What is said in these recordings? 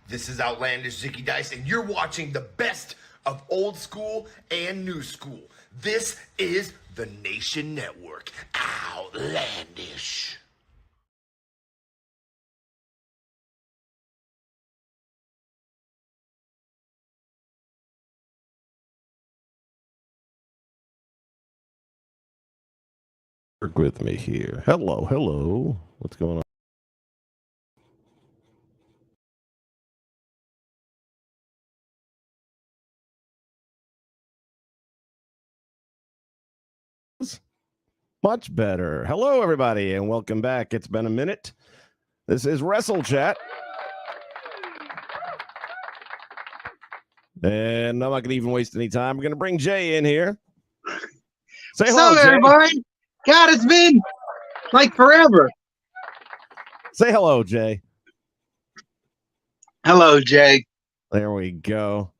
This is Outlandish Zicky Dice, and you're watching the best of old school and new school. This is the Nation Network. Outlandish. Work with me here. Hello. What's going on? Much better. Hello, everybody, and welcome back. It's been a minute. This is WrestleChat. And I'm not going to even waste any time. We're going to bring Jay in here. Say hello, Jay. Everybody. God, it's been like forever. Say hello, Jay. Hello, Jay. There we go.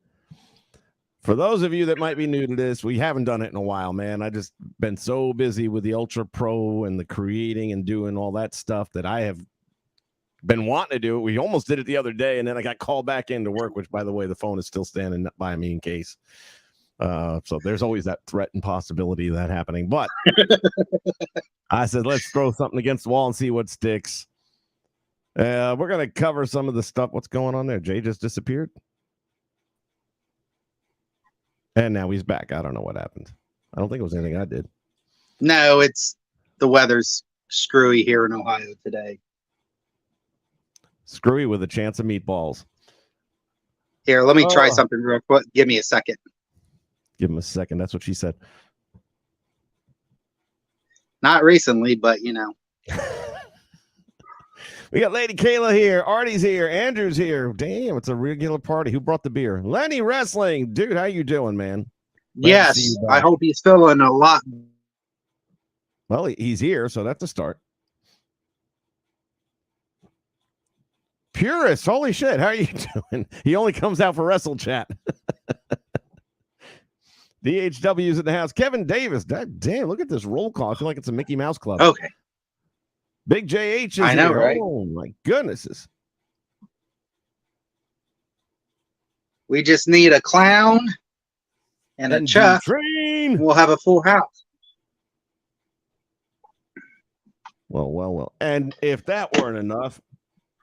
For those of you that might be new to this, we haven't done it in a while, man. I just been so busy with the Ultra Pro and the creating and doing all that stuff that I have been wanting to do it. We almost did it the other day, and then I got called back into work, which, by the way, the phone is still standing by me in case. So there's always that threat and possibility of that happening. But I said, let's throw something against the wall and see what sticks. We're going to cover some of the stuff. What's going on there? Jay just disappeared. And now he's back. I don't know what happened. I don't think it was anything I did. No, it's the weather's screwy here in Ohio today. Screwy with a chance of meatballs. Here, let me try something real quick. Give me a second. Give him a second. That's what she said. Not recently, but you know. We got Lady Kayla here. Artie's here. Andrew's here. Damn, it's a regular party. Who brought the beer? Lenny Wrestling. Dude, how you doing, man? Yes, I hope he's feeling a lot. Well, he's here, so that's a start. Purist, holy shit, how are you doing? He only comes out for WrestleChat. DHW's in the house. Kevin Davis. Damn, look at this roll call. I feel like it's a Mickey Mouse Club. Okay. Big JH is here. I know, right? Oh, my goodness. We just need a clown and a Chuck. Train. We'll have a full house. Well. And if that weren't enough,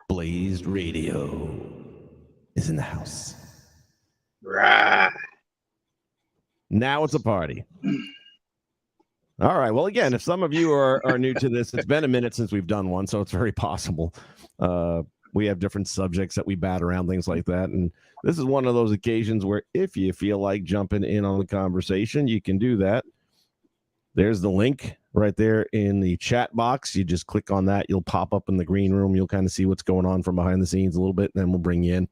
Blazed Radio is in the house. Right. Now it's a party. All right. Well, again, if some of you are new to this, it's been a minute since we've done one, so it's very possible. We have different subjects that we bat around, things like that. And this is one of those occasions where if you feel like jumping in on the conversation, you can do that. There's the link right there in the chat box. You just click on that. You'll pop up in the green room. You'll kind of see what's going on from behind the scenes a little bit, and then we'll bring you in.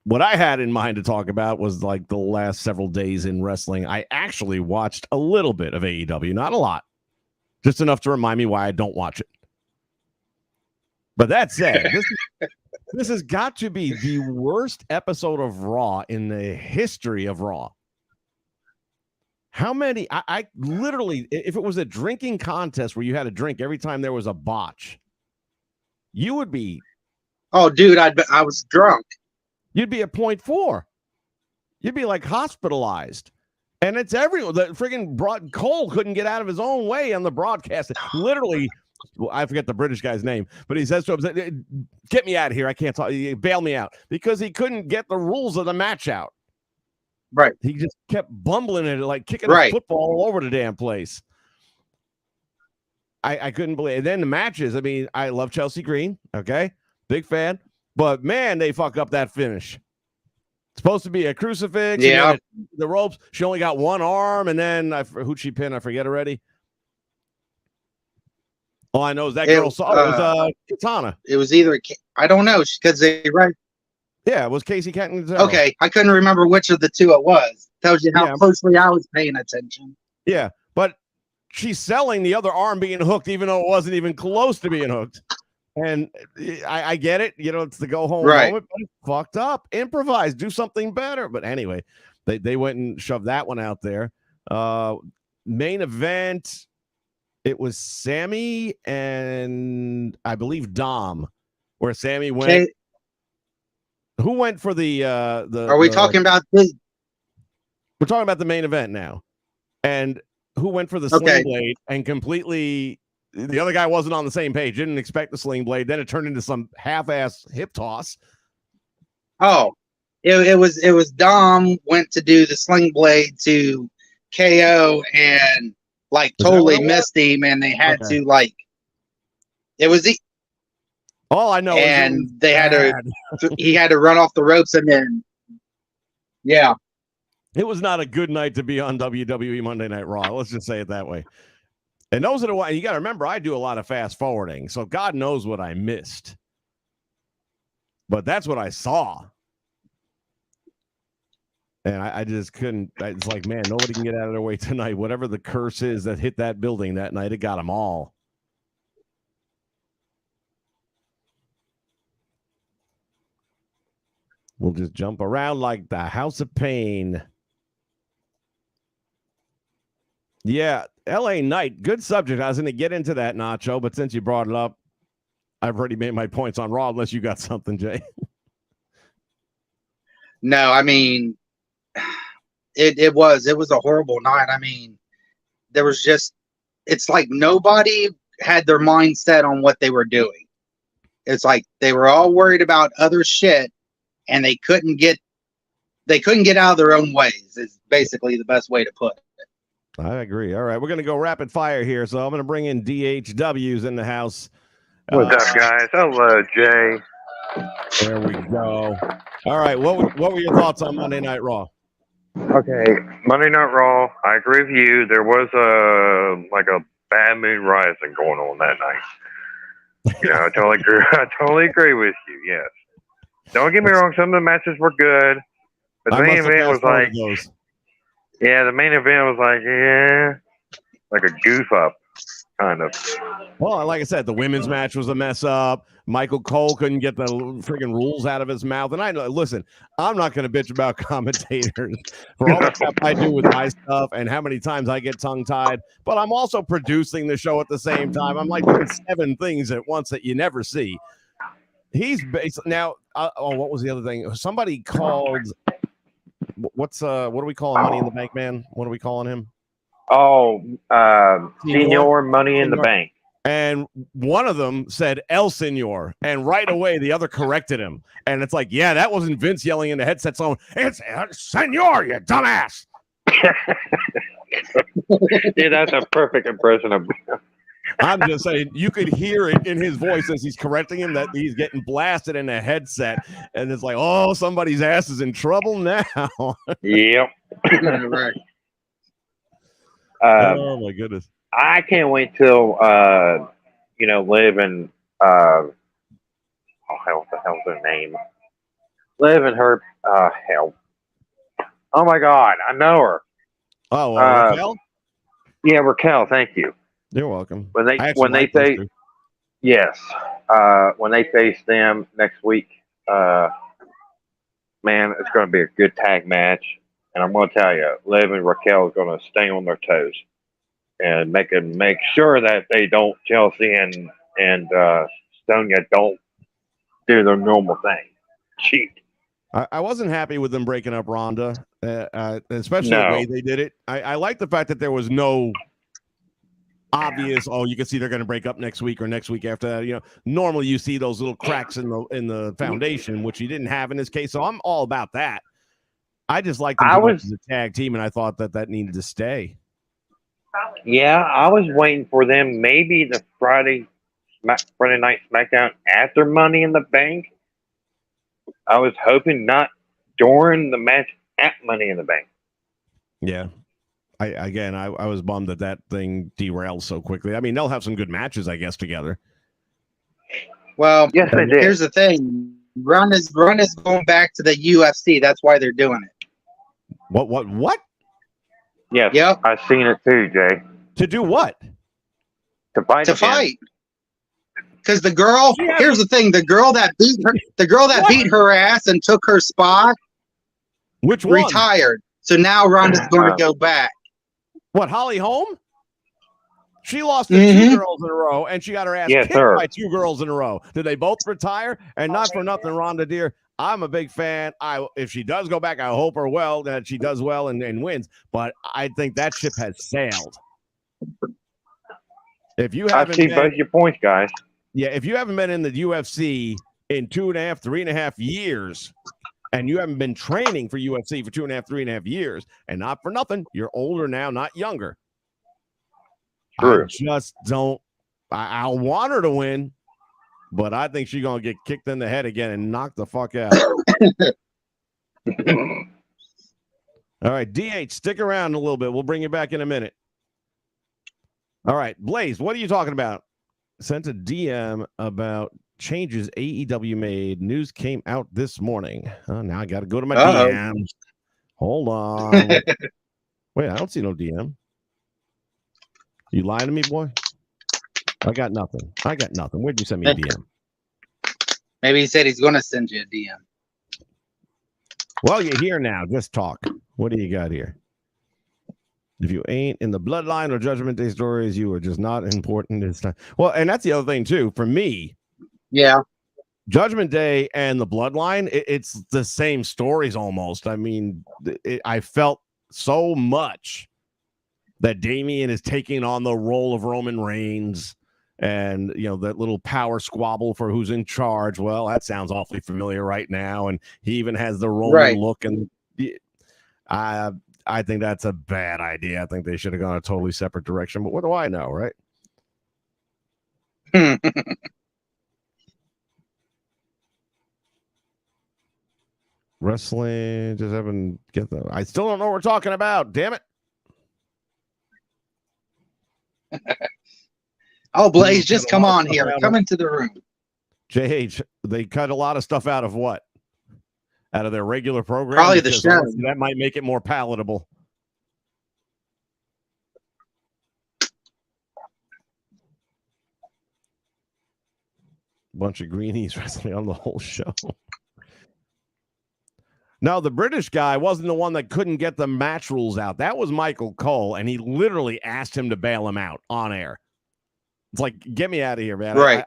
What I had in mind to talk about was like the last several days in wrestling. I actually watched a little bit of AEW, not a lot, just enough to remind me why I don't watch it. But that said, this has got to be the worst episode of Raw in the history of Raw. How many? I literally, if it was a drinking contest where you had to drink every time there was a botch, you would be. Oh, dude, I was drunk. You'd be at 0.4. You'd be like hospitalized. And it's everyone. The friggin' Cole couldn't get out of his own way on the broadcast. Literally, I forget the British guy's name, but he says to him, get me out of here. I can't talk. Bail me out. Because he couldn't get the rules of the match out. Right. He just kept bumbling it, like kicking a football all over the damn place. I couldn't believe it. And then the matches. I mean, I love Chelsea Green. Okay. Big fan. But, man, they fuck up that finish. It's supposed to be a crucifix. Yeah. The ropes. She only got one arm, and then who'd she pin? I forget already. All I know is that girl saw it was Katana. It was either, I don't know, because they right. Yeah, it was Casey Kenton. Okay, I couldn't remember which of the two it was. Tells you how closely I was paying attention. Yeah, but she's selling the other arm being hooked, even though it wasn't even close to being hooked. And I get it. You know, it's the go home moment, but it's fucked up. Improvise, do something better. But anyway, they went and shoved that one out there. Main event, it was Sammy and I believe Dom where Sammy went. Okay. Who went for the? Are we talking about this? We're talking about the main event now, and who went for the Okay. sling blade and completely. The other guy wasn't on the same page. Didn't expect the sling blade. Then it turned into some half-ass hip toss. Oh, it was Dom went to do the sling blade to KO and like Is that totally what it was? missed him, and they had Okay. to like it was the All I know is it and was they had bad. to he had to run off the ropes and then yeah. It was not a good night to be on WWE Monday Night Raw. Let's just say it that way. And those are the ones you got to remember. I do a lot of fast forwarding, so God knows what I missed. But that's what I saw. And I just couldn't. It's like, man, nobody can get out of their way tonight. Whatever the curse is that hit that building that night, it got them all. We'll just jump around like the House of Pain. Yeah, LA Knight, good subject. I was going to get into that, Nacho, but since you brought it up, I've already made my points on Raw, unless you got something, Jay. No, I mean it was a horrible night. I mean, there was just it's like nobody had their mind set on what they were doing. It's like they were all worried about other shit and they couldn't get out of their own ways is basically the best way to put it. I agree. All right, we're going to go rapid fire here, so I'm going to bring in DHWs in the house. What's up, guys? Hello, Jay. There we go. All right, what were your thoughts on Monday Night Raw? Okay, Monday Night Raw. I agree with you. There was a bad moon rising going on that night. You know, I totally agree with you. Yes. Don't get me wrong. Some of the matches were good, but the main event was like, the main event was like a goof up, kind of. Well, like I said, the women's match was a mess up. Michael Cole couldn't get the friggin' rules out of his mouth. And I know, listen, I'm not going to bitch about commentators for all the crap I do with my stuff and how many times I get tongue-tied. But I'm also producing the show at the same time. I'm like doing 7 things at once that you never see. He's basically now. What was the other thing? Somebody called. What do we call him? Money in the Bank man? What are we calling him? Oh, Senior Money in the Bank. And one of them said El Senor, and right away the other corrected him. And it's like, yeah, that wasn't Vince yelling in the headset zone. It's El Senor, you dumbass. Yeah, that's a perfect impression of. I'm just saying, you could hear it in his voice as he's correcting him that he's getting blasted in a headset. And it's like, oh, somebody's ass is in trouble now. Yep. Right. Oh, my goodness. I can't wait till Liv and what the hell's her name? Liv and her hell. Oh my God, I know her. Oh, Raquel? Yeah, Raquel. Thank you. You're welcome. When they face yes, when they face them next week, man, it's going to be a good tag match. And I'm going to tell you, Liv and Raquel is going to stay on their toes and make sure that they don't, Chelsea and Sonya don't do their normal thing. Cheat. I wasn't happy with them breaking up Ronda, especially the way they did it. I like the fact that there was no obvious, you can see they're going to break up next week or next week after that. You know, normally you see those little cracks in the foundation, which you didn't have in this case. So I'm all about that. I just like them as a tag team, and I thought that needed to stay. Yeah, I was waiting for them maybe the Friday night SmackDown after Money in the Bank. I was hoping not during the match at Money in the Bank. Yeah. I was bummed that thing derailed so quickly. I mean, they'll have some good matches, I guess, together. Well, yes, they did. Here's the thing. Run is going back to the UFC. That's why they're doing it. What? Yes, yep. I've seen it too, Jay. To do what? To fight. Because the girl, here's the thing: the girl that beat her ass and took her spot, which one? Retired. So now Ronda's going to go back. What? Holly Holm? She lost to two girls in a row, and she got her ass kicked by two girls in a row. Did they both retire? And not for nothing, Rhonda Deer, I'm a big fan. If she does go back, I hope her well, that she does well and wins. But I think that ship has sailed. If you haven't, I see both your points, guys. Yeah, if you haven't been in the UFC in 2.5, 3.5 years, and you haven't been training for UFC for 2.5, 3.5 years, and not for nothing, you're older now, not younger. True. I just don't. I want her to win, but I think she's gonna get kicked in the head again and knocked the fuck out. All right, DH, stick around a little bit. We'll bring you back in a minute. All right, Blaze, what are you talking about? Sent a DM about changes AEW made. News came out this morning. Now I got to go to my DMs. Hold on. Wait, I don't see no DM. You lying to me, boy? I got nothing. Where'd you send me a DM? Maybe he said he's going to send you a DM. Well, you're here now. Just talk. What do you got here? If you ain't in the Bloodline or Judgment Day stories, you are just not important this time. Well, and that's the other thing, too. For me, yeah, Judgment Day and the Bloodline, it's the same stories almost. I mean, I felt so much that Damian is taking on the role of Roman Reigns, and that little power squabble for who's in charge. Well, that sounds awfully familiar right now, and he even has the Roman look. And I think that's a bad idea. I think they should have gone a totally separate direction. But what do I know, right? Wrestling, just haven't get the. I still don't know what we're talking about. Damn it! Oh, Blaze, just come on here. Come into the room. JH, they cut a lot of stuff out of what? Out of their regular program? Probably the show. That might make it more palatable. Bunch of greenies wrestling on the whole show. No, the British guy wasn't the one that couldn't get the match rules out. That was Michael Cole, and he literally asked him to bail him out on air. It's like, get me out of here, man. Right.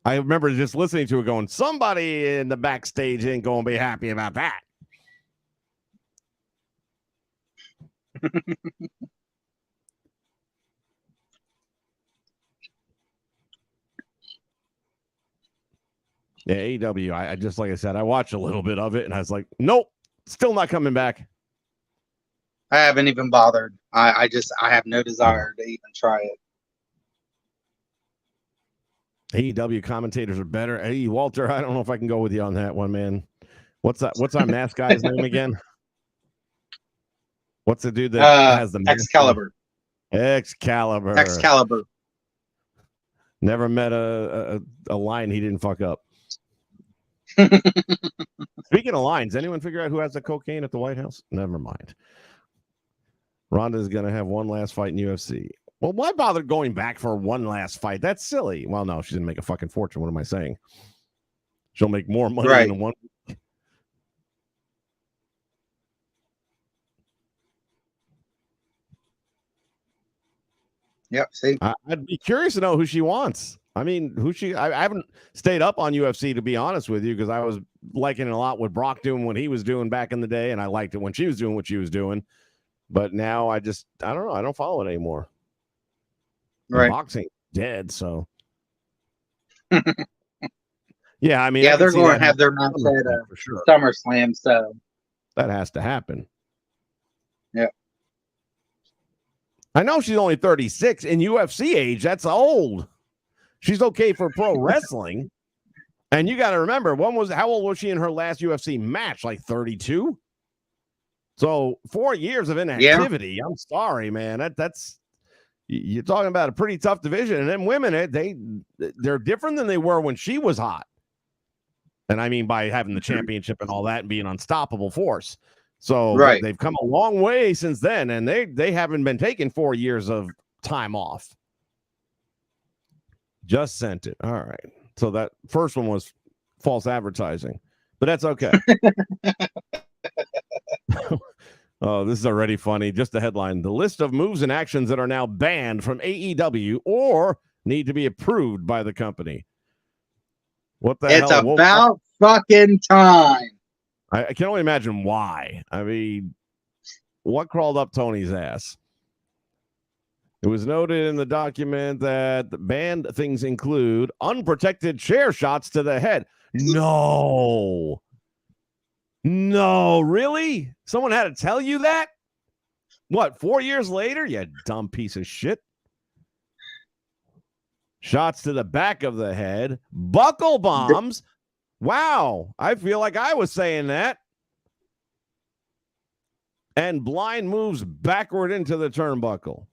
I remember just listening to it going, somebody in the backstage ain't going to be happy about that. Yeah, AEW, I just, like I said, I watched a little bit of it, and I was like, nope, still not coming back. I haven't even bothered. I have no desire to even try it. AEW commentators are better. Hey, Walter, I don't know if I can go with you on that one, man. What's our mask guy's name again? What's the dude that has the mask? Excalibur. Excalibur. Never met a line he didn't fuck up. Speaking of lines, anyone figure out who has the cocaine at the White House? Never mind. Ronda's going to have one last fight in UFC. Well, why bother going back for one last fight? That's silly. Well, no, she didn't make a fucking fortune. What am I saying? She'll make more money in one. Yep. See, I'd be curious to know who she wants. I mean, I haven't stayed up on UFC, to be honest with you, because I was liking a lot what Brock doing what he was doing back in the day, and I liked it when she was doing what she was doing. But now I don't know. I don't follow it anymore. Right. Boxing dead, so. Yeah, I mean, yeah, they're going to have their match at for sure. SummerSlam, so that has to happen. Yeah. I know she's only 36 in UFC age. That's old. She's okay for pro wrestling. And you got to remember, how old was she in her last UFC match? Like 32? So 4 years of inactivity. Yeah. I'm sorry, man. That's you're talking about a pretty tough division. And then women, they're different than they were when she was hot. And I mean by having the championship and all that and being an unstoppable force. So they've come a long way since then, and they haven't been taking 4 years of time off. Just sent it. All right. So that first one was false advertising, but that's okay. Oh, this is already funny. Just the headline. The list of moves and actions that are now banned from AEW or need to be approved by the company. What the It's hell? about fucking time. I can only imagine why. I mean, what crawled up Tony's ass? It was noted in the document that the banned things include unprotected chair shots to the head. No, really? Someone had to tell you that? What, 4 years later? You dumb piece of shit. Shots to the back of the head. Buckle bombs. Wow, I feel like I was saying that. And blind moves backward into the turnbuckle.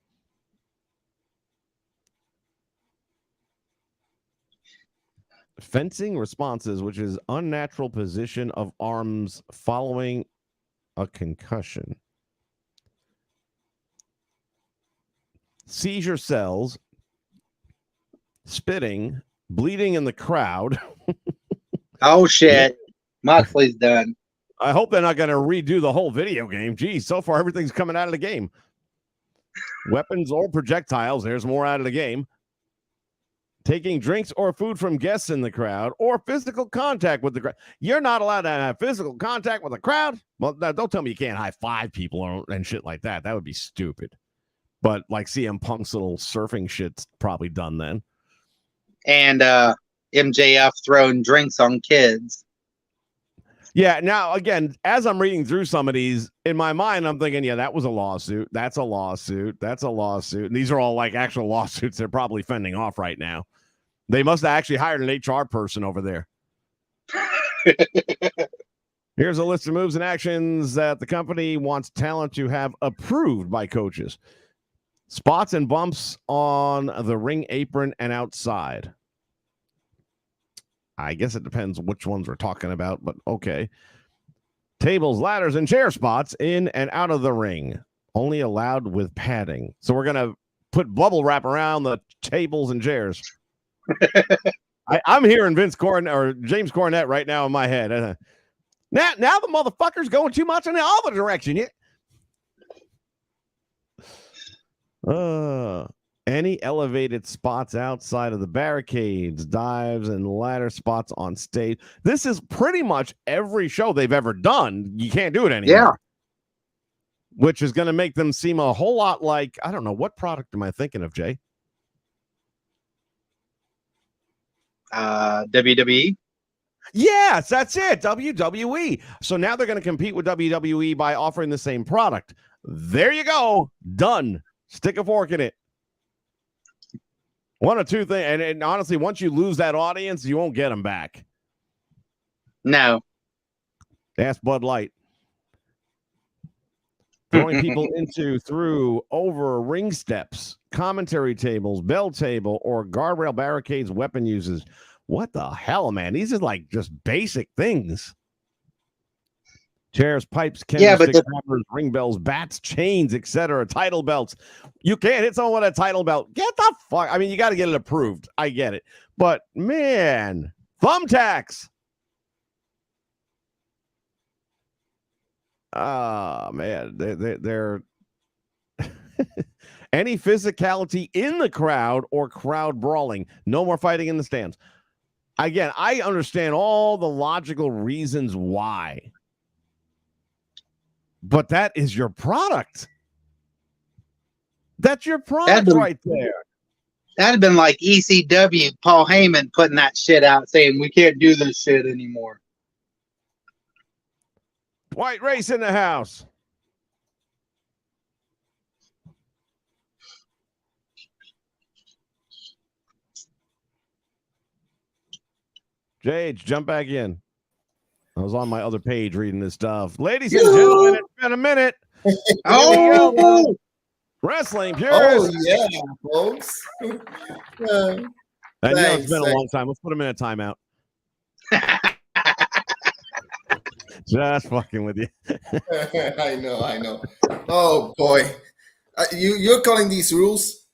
Fencing responses, which is unnatural position of arms following a concussion. Seizure cells, spitting, bleeding in the crowd. Oh shit. Moxley's done. I hope they're not going to redo the whole video game. Geez, so far everything's coming out of the game. Weapons or projectiles, there's more out of the game. Taking drinks or food from guests in the crowd or physical contact with the crowd. You're not allowed to have physical contact with the crowd? Well, don't tell me you can't high five people and shit like that. That would be stupid. But like CM Punk's little surfing shit's probably done then. And MJF throwing drinks on kids. Yeah, now, again, as I'm reading through some of these, in my mind, I'm thinking, yeah, that was a lawsuit. That's a lawsuit. That's a lawsuit. And these are all like actual lawsuits they're probably fending off right now. They must have actually hired an HR person over there. Here's a list of moves and actions that the company wants talent to have approved by coaches. Spots and bumps on the ring apron and outside. I guess it depends which ones we're talking about, but okay. Tables, ladders, and chair spots in and out of the ring. Only allowed with padding. So we're going to put bubble wrap around the tables and chairs. I'm hearing James Cornette right now in my head. Now the motherfucker's going too much in the other direction. Any elevated spots outside of the barricades, dives, and ladder spots on stage. This is pretty much every show they've ever done. You can't do it anymore. Yeah. Which is going to make them seem a whole lot like, I don't know, what product am I thinking of, Jay? WWE. Yes, that's it. WWE. So now they're going to compete with WWE by offering the same product. There you go. Done. Stick a fork in it. One or two things. And honestly, once you lose that audience, you won't get them back. No. Ask Bud Light. Throwing people through, over ring steps, commentary tables, bell table, or guardrail barricades, weapon uses. What the hell, man? These are like just basic things. Chairs, pipes, candlesticks, hammers, ring bells, bats, chains, etc. Title belts. You can't hit someone with a title belt. Get the fuck. I mean, you got to get it approved. I get it. But, man, thumbtacks. Ah, man. They're any physicality in the crowd or crowd brawling. No more fighting in the stands. Again, I understand all the logical reasons why. But that is your product. That's your product right there. That'd have been like ECW, Paul Heyman putting that shit out saying we can't do this shit anymore. White race in the house. Jade, jump back in. I was on my other page reading this stuff. Ladies and gentlemen, it's been a minute. Oh, Wrestling purists. Oh, yeah, folks. I know it's been a long time. Let's put them in a timeout. Just fucking with you. I know. Oh, boy. You're calling these rules?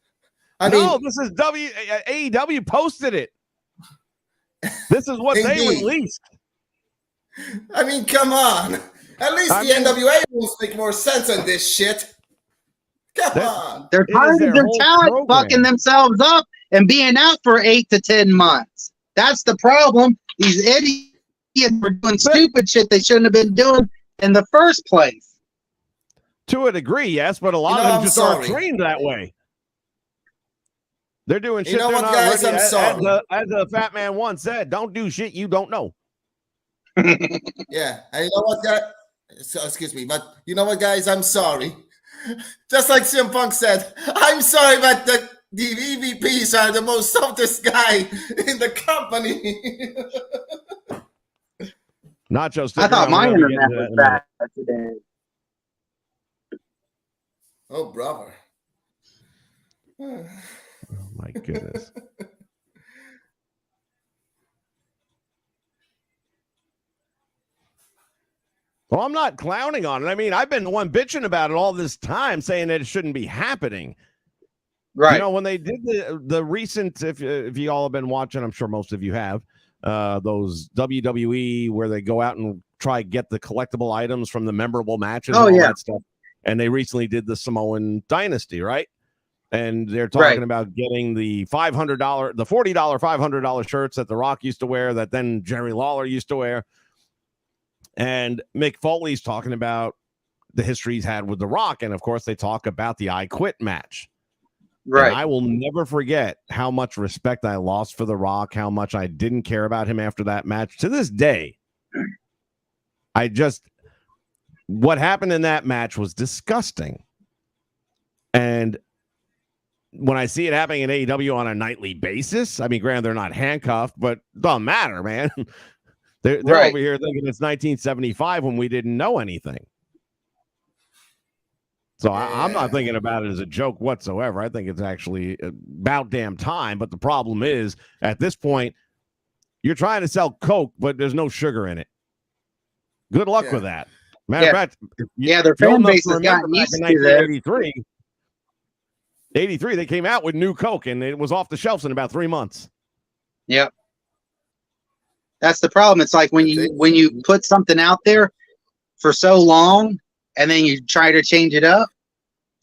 I mean, this is AEW posted it. This is what they released. I mean, come on. At least the NWA rules make more sense on this shit. Come on. They're tired of their talent fucking themselves up and being out for 8 to 10 months. That's the problem. These idiots are doing stupid shit they shouldn't have been doing in the first place. To a degree, yes, but a lot of them just aren't trained that way. They're doing shit. You know what, guys? I'm sorry. As a fat man once said, don't do shit you don't know. Yeah, and you know what, guys? Excuse me, but you know what, guys? I'm sorry. Just like CM Punk said, I'm sorry, but the EVPs are the most softest guy in the company. Not just. I thought my internet was bad today. Oh, brother. Oh, my goodness. Well, I'm not clowning on it. I mean, I've been the one bitching about it all this time, saying that it shouldn't be happening. Right. You know, when they did the recent, if you all have been watching, I'm sure most of you have, those WWE where they go out and try to get the collectible items from the memorable matches and all that stuff. And they recently did the Samoan Dynasty, right? And they're talking about getting the $40 $500 shirts that The Rock used to wear, that then Jerry Lawler used to wear. And Mick Foley's talking about the history he's had with The Rock. And of course, they talk about the I Quit match. Right. And I will never forget how much respect I lost for The Rock, how much I didn't care about him after that match. To this day, what happened in that match was disgusting. And when I see it happening in AEW on a nightly basis, I mean, granted, they're not handcuffed, but it doesn't matter, man. They're over here thinking it's 1975 when we didn't know anything. So I'm not thinking about it as a joke whatsoever. I think it's actually about damn time. But the problem is, at this point, you're trying to sell Coke, but there's no sugar in it. Good luck with that. Matter of fact, their fan base has gotten used to that. 83, they came out with new Coke, and it was off the shelves in about 3 months. Yep. That's the problem. It's like when you put something out there for so long and then you try to change it up,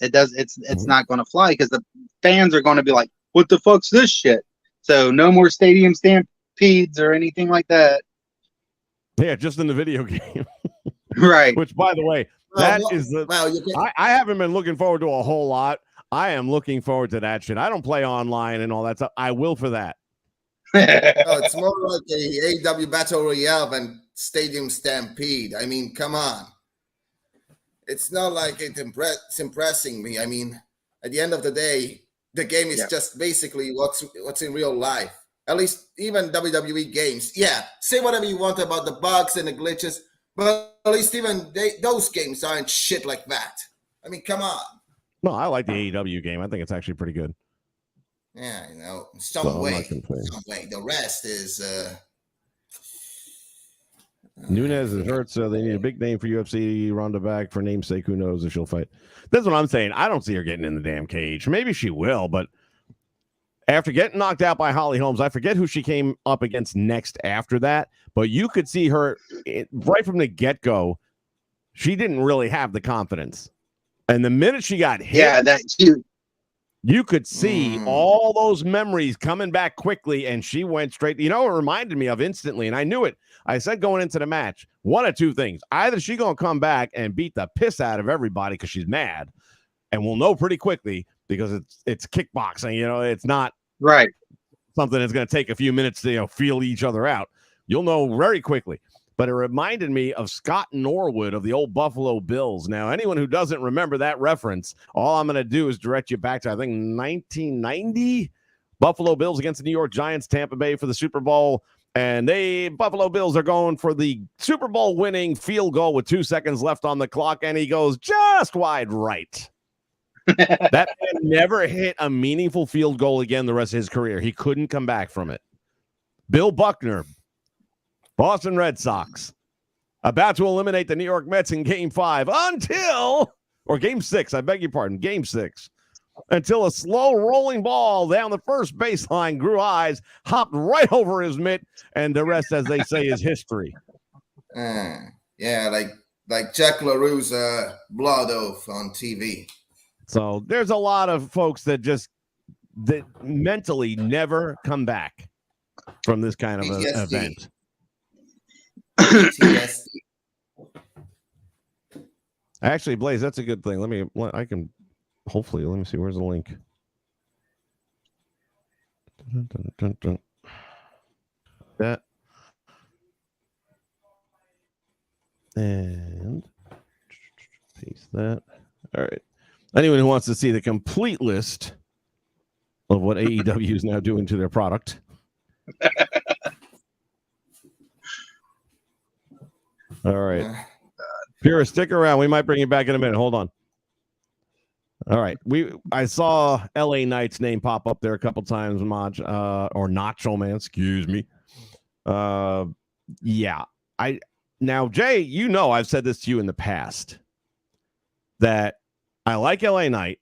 it's not going to fly because the fans are going to be like, what the fuck's this shit? So no more stadium stampedes or anything like that. Yeah, just in the video game. Right. Which, by the way, I haven't been looking forward to a whole lot. I am looking forward to that shit. I don't play online and all that stuff. I will for that. It's more like a AEW Battle Royale than Stadium Stampede. I mean, come on. It's not like it's impressing me. I mean, at the end of the day, the game is just basically what's in real life. At least even WWE games. Yeah, say whatever you want about the bugs and the glitches, but at least even those games aren't shit like that. I mean, come on. No, I like the AEW game. I think it's actually pretty good. Yeah, you know, some way. The rest is Nunes is hurt, so they need a big name for UFC. Ronda back for namesake. Who knows if she'll fight? That's what I'm saying. I don't see her getting in the damn cage. Maybe she will, but after getting knocked out by Holly Holmes, I forget who she came up against next after that, but you could see her right from the get-go. She didn't really have the confidence. And the minute she got hit, you could see all those memories coming back quickly, and she went straight. You know, it reminded me of instantly, and I knew it. I said going into the match, one of two things. Either she's going to come back and beat the piss out of everybody because she's mad, and we'll know pretty quickly because it's kickboxing. You know, it's not something that's going to take a few minutes to feel each other out. You'll know very quickly. But it reminded me of Scott Norwood of the old Buffalo Bills. Now, anyone who doesn't remember that reference, all I'm going to do is direct you back to, I think, 1990. Buffalo Bills against the New York Giants, Tampa Bay for the Super Bowl. And Buffalo Bills are going for the Super Bowl winning field goal with 2 seconds left on the clock. And he goes just wide right. That man never hit a meaningful field goal again the rest of his career. He couldn't come back from it. Bill Buckner, Boston Red Sox, about to eliminate the New York Mets in Game 5 Game 6, I beg your pardon, Game 6, until a slow rolling ball down the first baseline grew eyes, hopped right over his mitt, and the rest, as they say, is history. Yeah, like like Jack LaRue's blood oath on TV. So there's a lot of folks that mentally never come back from this kind of event. PTSD. Actually, Blaze, that's a good thing. Let me see. Where's the link? That. And paste that. All right. Anyone who wants to see the complete list of what AEW is now doing to their product. All right. Pura, stick around. We might bring you back in a minute. Hold on. All right. I saw LA Knight's name pop up there a couple times, Maj, or Nacho Man, excuse me. Yeah. Now, Jay, you know I've said this to you in the past that I like LA Knight,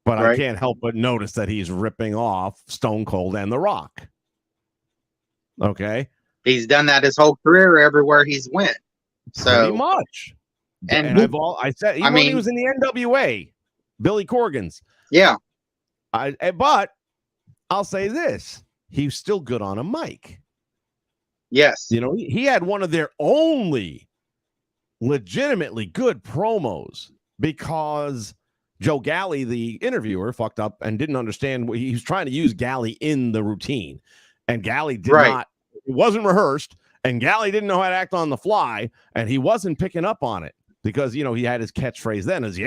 but I can't help but notice that he's ripping off Stone Cold and The Rock. Okay? He's done that his whole career everywhere he's went. So pretty much. And I said even when he was in the NWA, Billy Corgan's. Yeah. But I'll say this. He's still good on a mic. Yes. You know, he had one of their only legitimately good promos because Joe Galley, the interviewer, fucked up and didn't understand what he was trying to use Galley in the routine. And Galley did not, it wasn't rehearsed, and Galley didn't know how to act on the fly, and he wasn't picking up on it because, you know, he had his catchphrase then as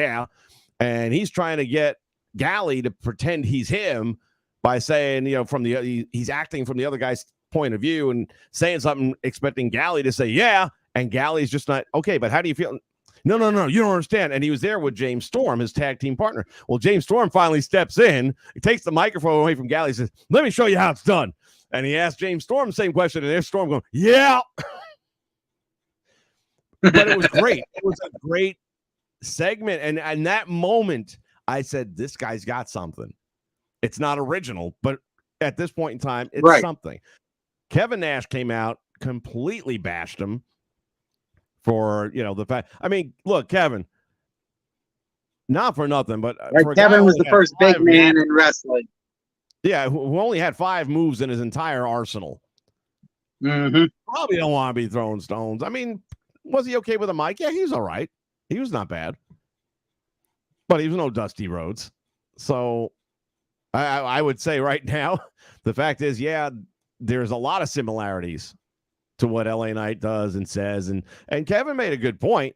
and he's trying to get Galley to pretend he's him by saying, you know, he's acting from the other guy's point of view and saying something, expecting Galley to say, yeah, and Galley's just not, okay, but how do you feel? No, you don't understand. And he was there with James Storm, his tag team partner. Well, James Storm finally steps in, he takes the microphone away from Galley, says, let me show you how it's done. And he asked James Storm the same question, and there's Storm going, yeah. But it was great. It was a great segment. And that moment, I said, this guy's got something. It's not original, but at this point in time, it's something. Kevin Nash came out, completely bashed him for, you know, the fact. I mean, look, Kevin, not for nothing, but Kevin was the first big man in wrestling. Yeah, who only had 5 moves in his entire arsenal. Mm-hmm. Probably don't want to be throwing stones. I mean, was he okay with a mic? Yeah, he was all right. He was not bad. But he was no Dusty Rhodes. So I would say right now, the fact is, yeah, there's a lot of similarities to what LA Knight does and says. And Kevin made a good point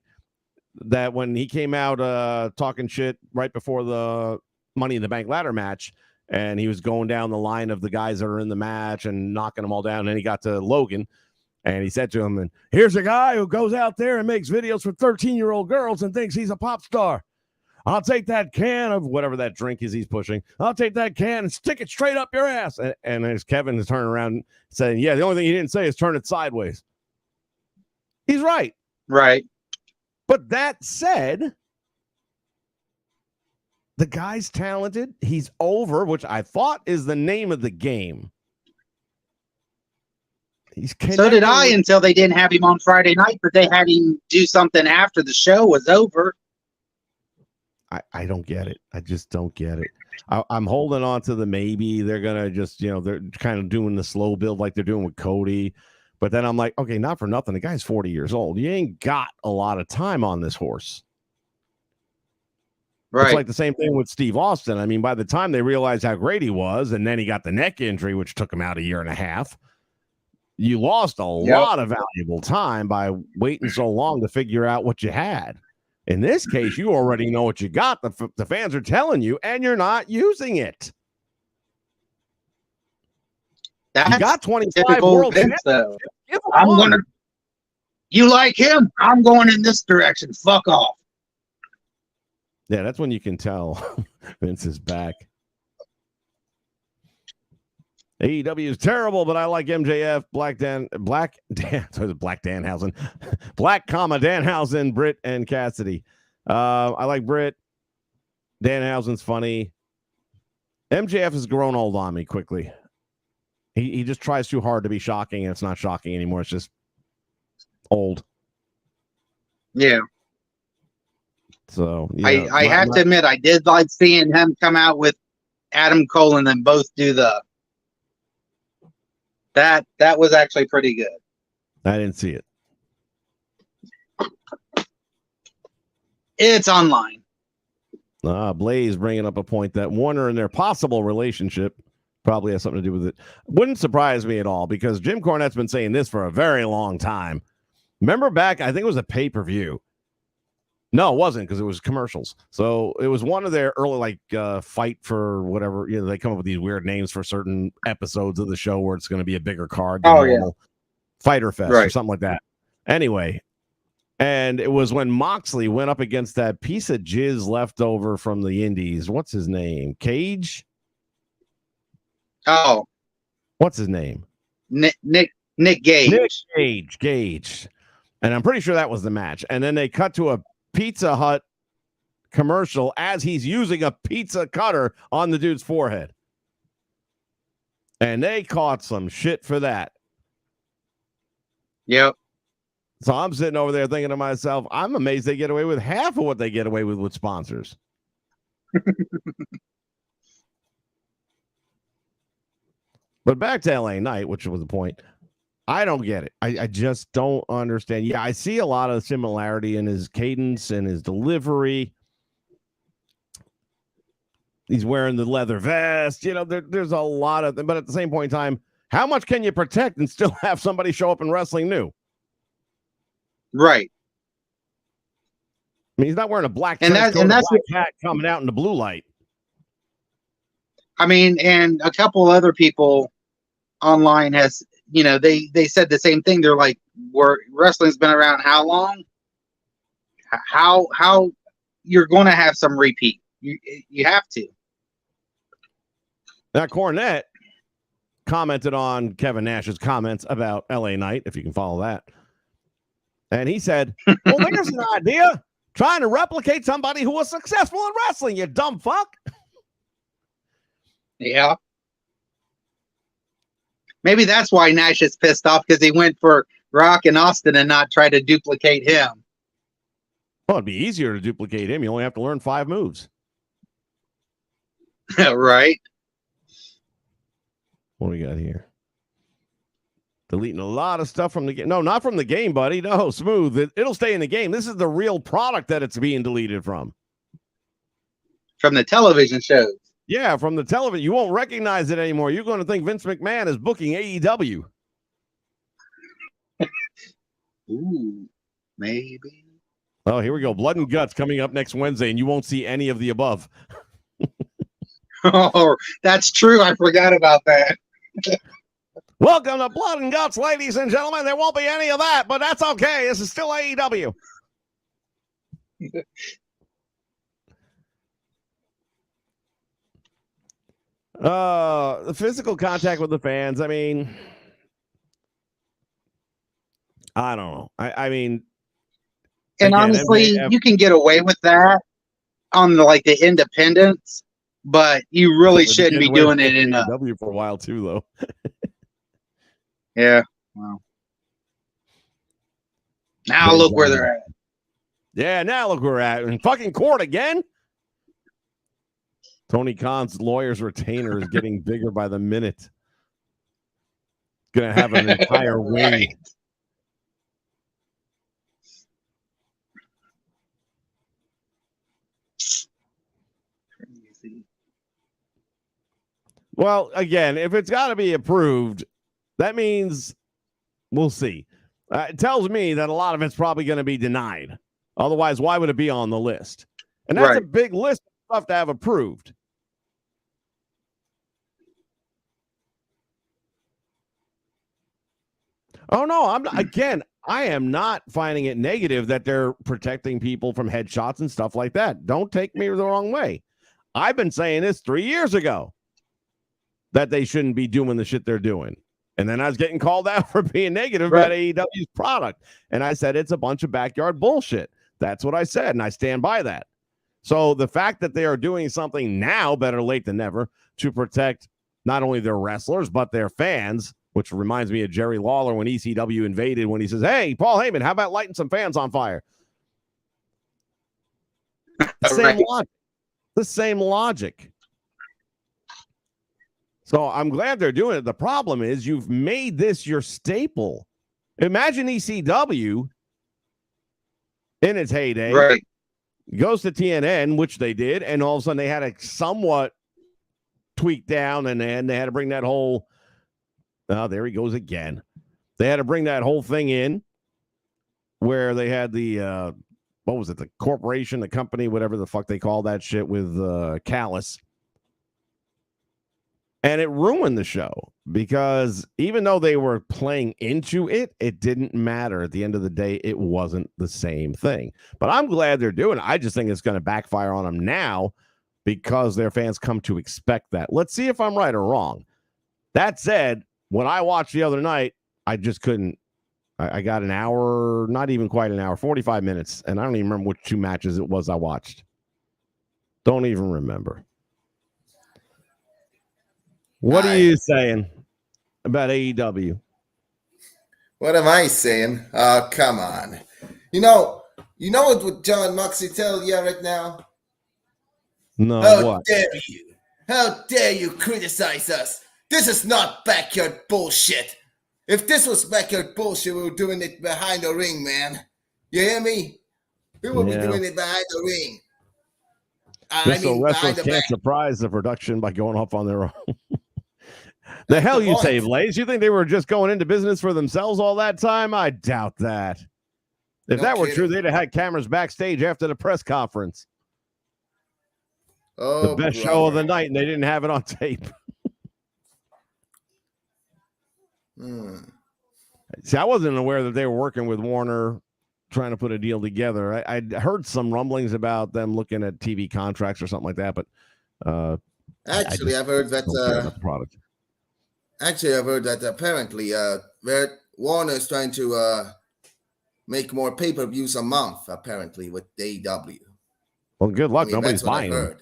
that when he came out talking shit right before the Money in the Bank ladder match, and he was going down the line of the guys that are in the match and knocking them all down. And then he got to Logan, and he said to him, and here's a guy who goes out there and makes videos for 13-year-old girls and thinks he's a pop star. I'll take that can of whatever that drink is he's pushing. I'll take that can and stick it straight up your ass. And as Kevin is turning around saying, yeah, the only thing he didn't say is turn it sideways. He's right. Right. But that said, the guy's talented. He's over, which I thought is the name of the game. So did I until they didn't have him on Friday night, but they had him do something after the show was over. I don't get it. I just don't get it. I'm holding on to the maybe they're going to just, you know, they're kind of doing the slow build like they're doing with Cody. But then I'm like, okay, not for nothing. The guy's 40 years old. You ain't got a lot of time on this horse. Right. It's like the same thing with Steve Austin. I mean, by the time they realized how great he was, and then he got the neck injury, which took him out a year and a half, you lost a lot of valuable time by waiting so long to figure out what you had. In this case, you already know what you got. The fans are telling you, and you're not using it. That's you got 25 world championships. You like him? I'm going in this direction. Fuck off. Yeah, that's when you can tell Vince is back. AEW is terrible, but I like MJF, Black Danhausen, Britt, and Cassidy. I like Britt. Danhausen's funny. MJF has grown old on me quickly. He just tries too hard to be shocking, and it's not shocking anymore. It's just old. Yeah. So I have to admit, I did like seeing him come out with Adam Cole and then both do that was actually pretty good. I didn't see it. It's online. Blaze bringing up a point that Warner and their possible relationship probably has something to do with it. Wouldn't surprise me at all, because Jim Cornette's been saying this for a very long time. Remember back, I think it was a pay-per-view. No, it wasn't, because it was commercials. So it was one of their early, fight for whatever. They come up with these weird names for certain episodes of the show where it's going to be a bigger card than normal. Fighter Fest or something like that. Anyway, and it was when Moxley went up against that piece of jizz left over from the Indies. What's his name? Cage? Oh. What's his name? Nick Gage. Nick Gage. And I'm pretty sure that was the match. And then they cut to a Pizza Hut commercial as he's using a pizza cutter on the dude's forehead. And they caught some shit for that. Yep. So I'm sitting over there thinking to myself, I'm amazed they get away with half of what they get away with sponsors. But back to LA Knight, which was the point. I don't get it. I just don't understand. Yeah, I see a lot of similarity in his cadence and his delivery. He's wearing the leather vest. There's a lot of them. But at the same point in time, how much can you protect and still have somebody show up in wrestling new? Right. I mean, he's not wearing a black and trench that's coat, black hat coming out in the blue light. I mean, and a couple other people online has, they said the same thing. They're like, wrestling's been around how long? How you're going to have some repeat. You have to. Now, Cornette commented on Kevin Nash's comments about LA Knight, if you can follow that. And he said, well, there's an idea. Trying to replicate somebody who was successful in wrestling, you dumb fuck. Yeah. Maybe that's why Nash is pissed off, because he went for Rock and Austin and not try to duplicate him. Well, it'd be easier to duplicate him. You only have to learn 5 moves. Right. What do we got here? Deleting a lot of stuff from the game. No, not from the game, buddy. No, smooth. It'll stay in the game. This is the real product that it's being deleted from. From the television shows. Yeah, from the television. You won't recognize it anymore. You're going to think Vince McMahon is booking AEW. Ooh, maybe. Oh, here we go. Blood and Guts coming up next Wednesday, and you won't see any of the above. Oh, that's true. I forgot about that. Welcome to Blood and Guts, ladies and gentlemen. There won't be any of that, but that's okay. This is still AEW. The physical contact with the fans. I mean, I don't know. I mean, and again, honestly, you can get away with that on the independents, but you really shouldn't be doing it in AEW for a while too, though. Yeah. Wow. Now look where they're at. Yeah, now look where we're at. In fucking court again. Tony Khan's lawyer's retainer is getting bigger by the minute. Gonna have an entire wing. Right. Well, again, if it's got to be approved, that means we'll see. It tells me that a lot of it's probably going to be denied. Otherwise, why would it be on the list? And that's a big list of stuff to have approved. Oh, no, I am not finding it negative that they're protecting people from headshots and stuff like that. Don't take me the wrong way. I've been saying this 3 years ago, that they shouldn't be doing the shit they're doing. And then I was getting called out for being negative about AEW's product. And I said, it's a bunch of backyard bullshit. That's what I said. And I stand by that. So the fact that they are doing something now, better late than never, to protect not only their wrestlers, but their fans, which reminds me of Jerry Lawler when ECW invaded, when he says, hey, Paul Heyman, how about lighting some fans on fire? The same Right. logic. The same logic. So I'm glad they're doing it. The problem is you've made this your staple. Imagine ECW in its heyday Right. goes to TNN, which they did, and all of a sudden they had a somewhat tweaked down, and then they had to bring that whole. Oh, there he goes again. They had to bring that whole thing in where they had the what was it? The corporation, the company, whatever the fuck they call that shit with Callus. And it ruined the show because even though they were playing into it, it didn't matter. At the end of the day, it wasn't the same thing. But I'm glad they're doing it. I just think it's going to backfire on them now because their fans come to expect that. Let's see if I'm right or wrong. That said, when I watched the other night, I just couldn't. I got an hour, not even quite an hour, 45 minutes, and I don't even remember which two matches it was I watched. Don't even remember. What are you saying about AEW? What am I saying? Oh, come on. You know what would John Moxley tell you right now? No, How what? dare you? How dare you criticize us? This is not backyard bullshit. If this was backyard bullshit, we were doing it behind the ring, man. You hear me? We will be doing it behind the ring. Just so wrestlers can't surprise the production by going off on their own. The hell you say, Blaze? You think they were just going into business for themselves all that time? I doubt that. If that were true, they'd have had cameras backstage after the press conference. Oh, the best show of the night, and they didn't have it on tape. See, I wasn't aware that they were working with Warner trying to put a deal together. I heard some rumblings about them looking at TV contracts or something like that, but actually, I've heard that product. Actually, I've heard that apparently Warner is trying to make more pay-per-views a month, apparently, with AEW. Well, good luck. Nobody's buying them.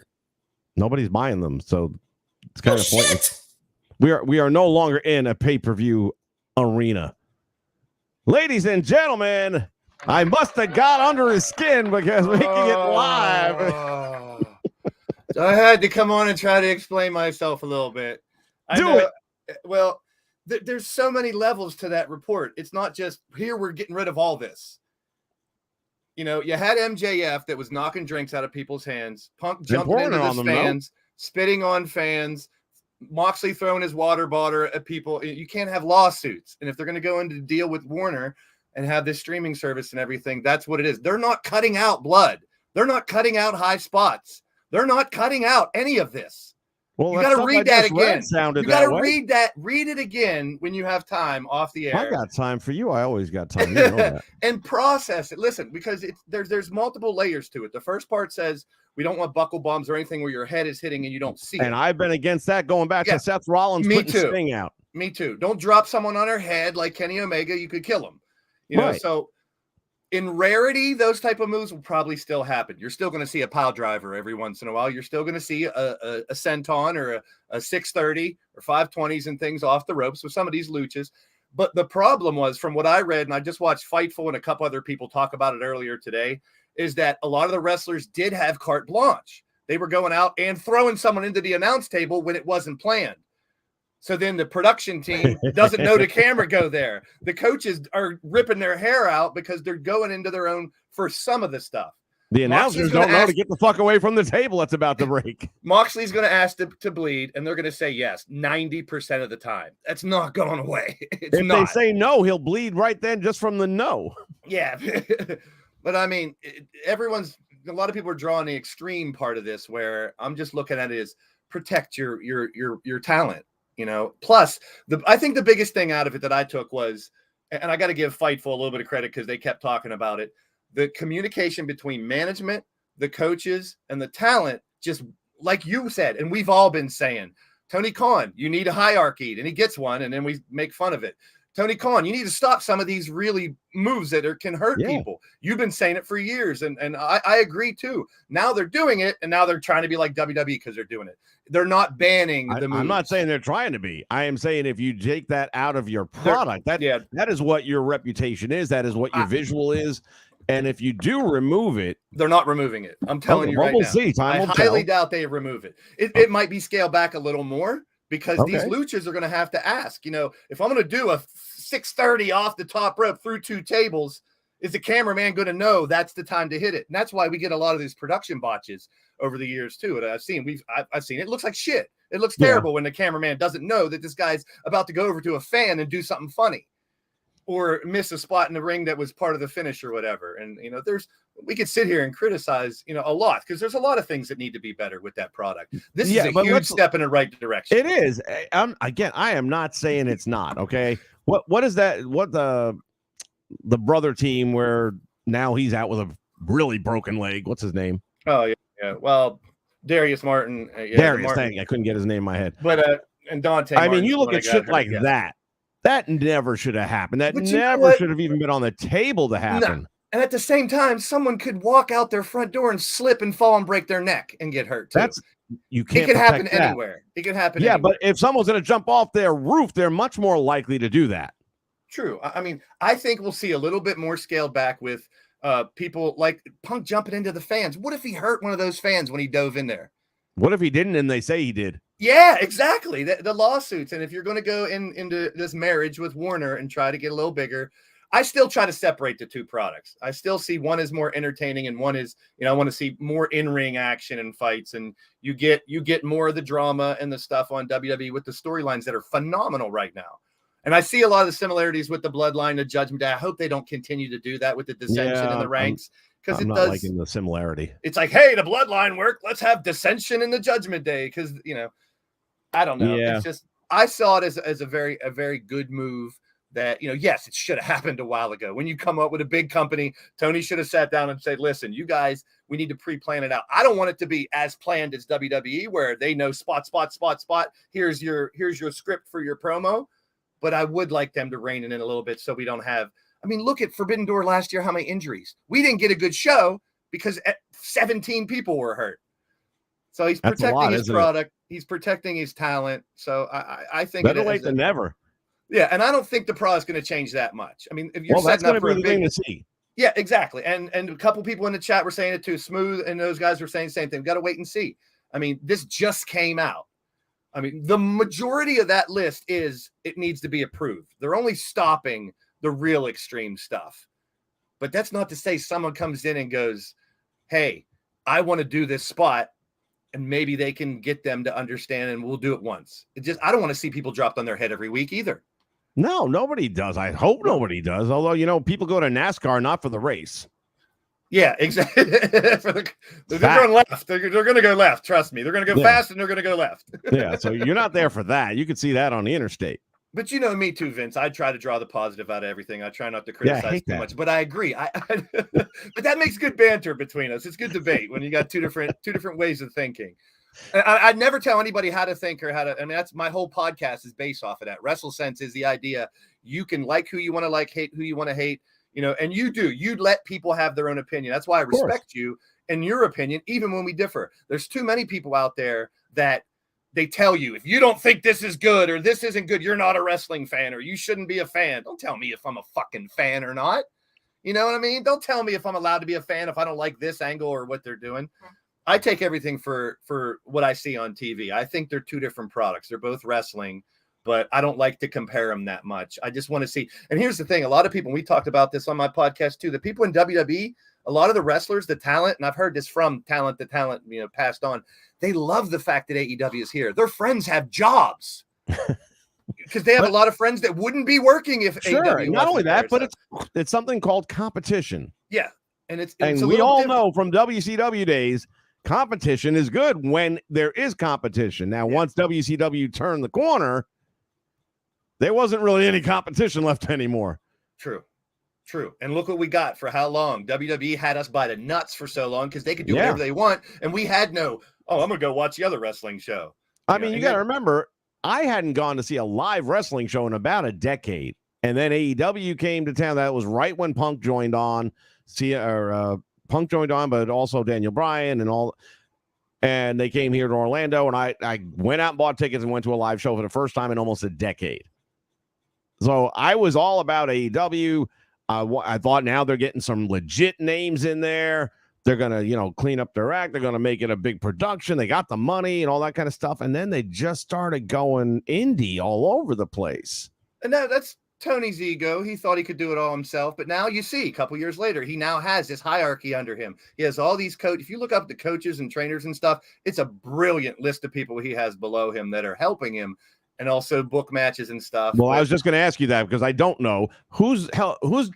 Nobody's buying them, so it's kind of pointless. We are no longer in a pay-per-view arena. Ladies and gentlemen, I must have got under his skin because making it live. So I had to come on and try to explain myself a little bit. Do it. Well, there's so many levels to that report. It's not just here we're getting rid of all this. You know, you had MJF that was knocking drinks out of people's hands, Punk jumping into the stands, spitting on fans, Moxley throwing his water bottle at people. You can't have lawsuits. And if they're going to go into deal with Warner and have this streaming service and everything, that's what it is. They're not cutting out blood. They're not cutting out high spots. They're not cutting out any of this. Well, you got to read that again. You got to read that. Read it again when you have time off the air. I got time for you. I always got time. You know that. And process it. Listen, because there's multiple layers to it. The first part says we don't want buckle bombs or anything where your head is hitting and you don't see it. And I've been against that going back to Seth Rollins putting Sting out. Me too. Don't drop someone on their head like Kenny Omega. You could kill them. You know, so in rarity, those type of moves will probably still happen. You're still going to see a pile driver every once in a while. You're still going to see a senton or a 630 or 520s and things off the ropes with some of these luchas. But the problem was, from what I read, and I just watched Fightful and a couple other people talk about it earlier today, is that a lot of the wrestlers did have carte blanche. They were going out and throwing someone into the announce table when it wasn't planned. So then the production team doesn't know the camera go there. The coaches are ripping their hair out because they're going into their own for some of the stuff. The announcers don't know to get the fuck away from the table that's about to break. Moxley's going to ask to bleed, and they're going to say yes 90% of the time. That's not going away. If they say no, he'll bleed right then just from the no. Yeah. But I mean, a lot of people are drawing the extreme part of this where I'm just looking at it as protect your talent. You know, plus I think the biggest thing out of it that I took was, and I got to give Fightful a little bit of credit because they kept talking about it, the communication between management, the coaches, and the talent, just like you said, and we've all been saying, Tony Khan, you need a hierarchy, and he gets one, and then we make fun of it. Tony Khan, you need to stop some of these really moves that can hurt people. You've been saying it for years, and I agree too. Now they're doing it, and now they're trying to be like WWE because they're doing it. They're not banning the moves. I'm not saying they're trying to be. I am saying if you take that out of your product, that is what your reputation is. That is what your visual is. And if you do remove it, they're not removing it. I'm telling you right we'll now. see. Time I will highly tell. doubt they remove it. It might be scaled back a little more because these luchas are going to have to ask, you know, if I'm going to do a 630 off the top rope through 2 tables, is the cameraman going to know that's the time to hit it? And that's why we get a lot of these production botches over the years too. And I've seen it looks like shit. It looks terrible when the cameraman doesn't know that this guy's about to go over to a fan and do something funny or miss a spot in the ring that was part of the finish or whatever. And, you know, we could sit here and criticize, you know, a lot because there's a lot of things that need to be better with that product. This is a huge step in the right direction. It is. I am not saying it's not. Okay. What is that? What the brother team where now he's out with a really broken leg? What's his name? Oh, yeah. Well, Darius Martin. Darius, I couldn't get his name in my head. But and Dante. I mean, you look at shit like that. That never should have happened. That never should have even been on the table to happen. No. And at the same time, someone could walk out their front door and slip and fall and break their neck and get hurt too. You can't. It could happen anywhere. It could happen. Yeah, anywhere. but if someone's going to jump off their roof, they're much more likely to do that. True. I mean, I think we'll see a little bit more scaled back with people like Punk jumping into the fans. What if he hurt one of those fans when he dove in there? What if he didn't and they say he did? Yeah, exactly. The lawsuits. And if you're going to go into this marriage with Warner and try to get a little bigger, I still try to separate the two products. I still see one is more entertaining and one is, you know, I want to see more in-ring action and fights. And you get more of the drama and the stuff on WWE with the storylines that are phenomenal right now. And I see a lot of the similarities with the Bloodline, the Judgment Day. I hope they don't continue to do that with the dissension in the ranks. Because it does. Liking the similarity. It's like, hey, the Bloodline work. Let's have dissension in the Judgment Day. Because, you know, I don't know. Yeah. It's just, I saw it as a very good move that, you know, yes, it should have happened a while ago. When you come up with a big company, Tony should have sat down and said, listen, you guys, we need to pre-plan it out. I don't want it to be as planned as WWE where they know spot. Here's your script for your promo. But I would like them to rein it in a little bit so we don't have, I mean, look at Forbidden Door last year, how many injuries. We didn't get a good show because 17 people were hurt. So he's protecting his product. He's protecting his talent. So I think better late than never. Yeah, and I don't think the product's going to change that much. I mean, if you're setting up for a big thing to see. Yeah, exactly. And a couple people in the chat were saying it too. Smooth and those guys were saying the same thing. We've got to wait and see. I mean, this just came out. I mean, the majority of that list is it needs to be approved. They're only stopping the real extreme stuff. But that's not to say someone comes in and goes, hey, I want to do this spot. And maybe they can get them to understand and we'll do it once. I don't want to see people dropped on their head every week either. No, nobody does. I hope nobody does. Although, you know, people go to NASCAR not for the race. Yeah, exactly. They're going left. They're going to go left. Trust me. They're going to go fast and they're going to go left. Yeah, so you're not there for that. You can see that on the interstate. But you know me too, Vince. I try to draw the positive out of everything. I try not to criticize too much. But I agree. But that makes good banter between us. It's good debate when you got two different ways of thinking. I'd never tell anybody how to think or how to. I mean, that's my whole podcast is based off of that. WrestleSense is the idea you can like who you want to like, hate who you want to hate. You know, and you let people have their own opinion. That's why I respect you and your opinion, even when we differ. There's too many people out there that they tell you, if you don't think this is good or this isn't good, you're not a wrestling fan or you shouldn't be a fan. Don't tell me if I'm a fucking fan or not. You know what I mean? Don't tell me if I'm allowed to be a fan if I don't like this angle or what they're doing. I take everything for what I see on TV. I think they're two different products. They're both wrestling. But I don't like to compare them that much. I just want to see. And here's the thing. A lot of people, and we talked about this on my podcast too, the people in WWE, a lot of the wrestlers, the talent, and I've heard this from talent to talent, you know, passed on. They love the fact that AEW is here. Their friends have jobs because they have a lot of friends that wouldn't be working if AEW not only that, there, but it's something called competition. Yeah. And we all know from WCW days, competition is good when there is competition. Now, once WCW turned the corner, there wasn't really any competition left anymore. True. And look what we got for how long. WWE had us by the nuts for so long because they could do whatever they want. And we had no, I'm going to go watch the other wrestling show. I mean, you got to remember, I hadn't gone to see a live wrestling show in about a decade. And then AEW came to town. That was right when Punk joined on. Punk joined on, but also Daniel Bryan and all. And they came here to Orlando. And I went out and bought tickets and went to a live show for the first time in almost a decade. So I was all about AEW. I thought now they're getting some legit names in there. They're going to, clean up their act. They're going to make it a big production. They got the money and all that kind of stuff. And then they just started going indie all over the place. And that's Tony's ego. He thought he could do it all himself. But now you see, a couple years later, he now has this hierarchy under him. He has all these coaches. If you look up the coaches and trainers and stuff, it's a brilliant list of people he has below him that are helping him. And also book matches and stuff. Well, I was just going to ask you that because I don't know who's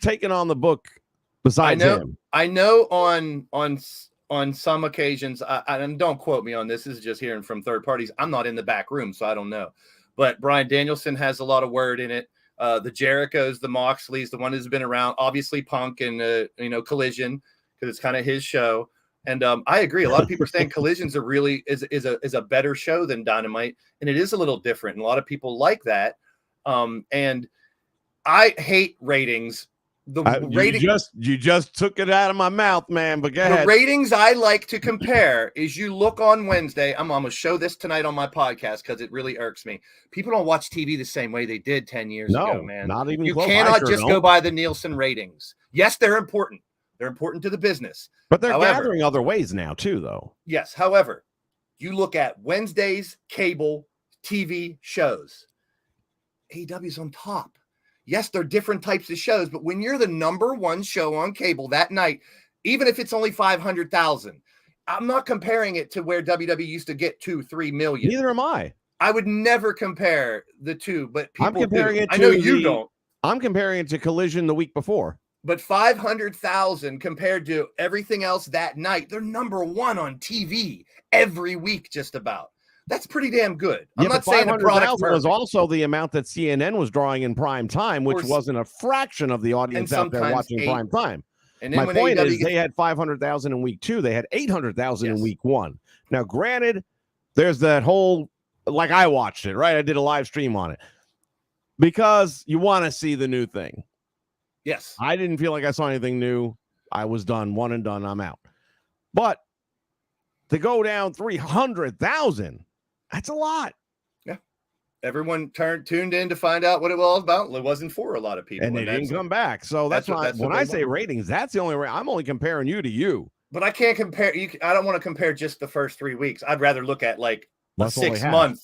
taking on the book besides him. I know on some occasions, and don't quote me on this. This is just hearing from third parties. I'm not in the back room, so I don't know. But Bryan Danielson has a lot of word in it. The Jerichos, the Moxleys, the one who's been around. Obviously, Punk and Collision because it's kind of his show. And I agree. A lot of people are saying Collision's is a better show than Dynamite, and it is a little different. And a lot of people like that. And I hate ratings. You just took it out of my mouth, man. But go ahead. The ratings I like to compare is you look on Wednesday. I'm going to show this tonight on my podcast because it really irks me. People don't watch TV the same way they did 10 years ago, man. Not even you close. cannot just go by the Nielsen ratings. Yes, they're important. They're important to the business. But they're gathering other ways now, too, though. Yes. However, you look at Wednesday's cable TV shows. AEW's on top. Yes, they're different types of shows, but when you're the number one show on cable that night, even if it's only 500,000, I'm not comparing it to where WWE used to get 2-3 million. Neither am I. I would never compare the two, but people I'm comparing do. it to I know you don't. I'm comparing it to Collision the week before. But 500,000 compared to everything else that night, they're number one on TV every week, just about. That's pretty damn good. I'm not saying the product was also the amount that CNN was drawing in prime time, which wasn't a fraction of the audience out there watching prime time. And then my point is, they had 500,000 in week 2. They had 800,000 in week 1. Now, granted, there's that whole, like I watched it, right? I did a live stream on it because you want to see the new thing. Yes. I didn't feel like I saw anything new. I was done, one and done. I'm out. But to go down 300,000, that's a lot. Yeah. Everyone tuned in to find out what it was all about. It wasn't for a lot of people. And they didn't come back. So that's why when I say ratings, that's the only way. I'm only comparing you to you. But I can't compare. I don't want to compare just the first 3 weeks. I'd rather look at like a 6 month,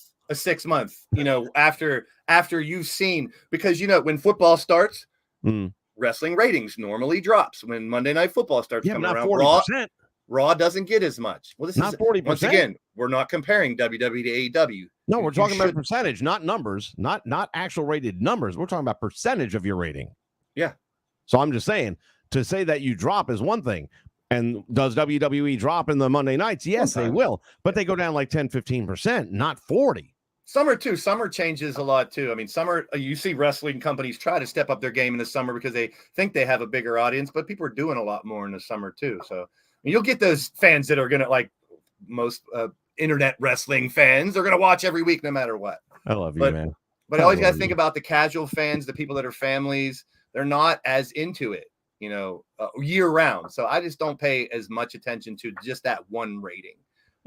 after you've seen, because, when football starts, wrestling ratings normally drops when Monday Night Football starts coming around. 40%. Raw doesn't get as much. Well, this not is 40%. Once again, we're not comparing WWE to AEW. No, we're talking about percentage, not numbers, not actual rated numbers. We're talking about percentage of your rating. Yeah. So I'm just saying, to say that you drop is one thing. And does WWE drop in the Monday nights? Yes, they will. But they go down like 10, 15%, not 40. Summer too. Summer changes a lot too. I mean, summer, you see wrestling companies try to step up their game in the summer because they think they have a bigger audience, but people are doing a lot more in the summer too. So you'll get those fans that are going to, like most internet wrestling fans, they're going to watch every week no matter what. I love you, man. But I always got to think about the casual fans, the people that are families. They're not as into it, year round. So I just don't pay as much attention to just that one rating.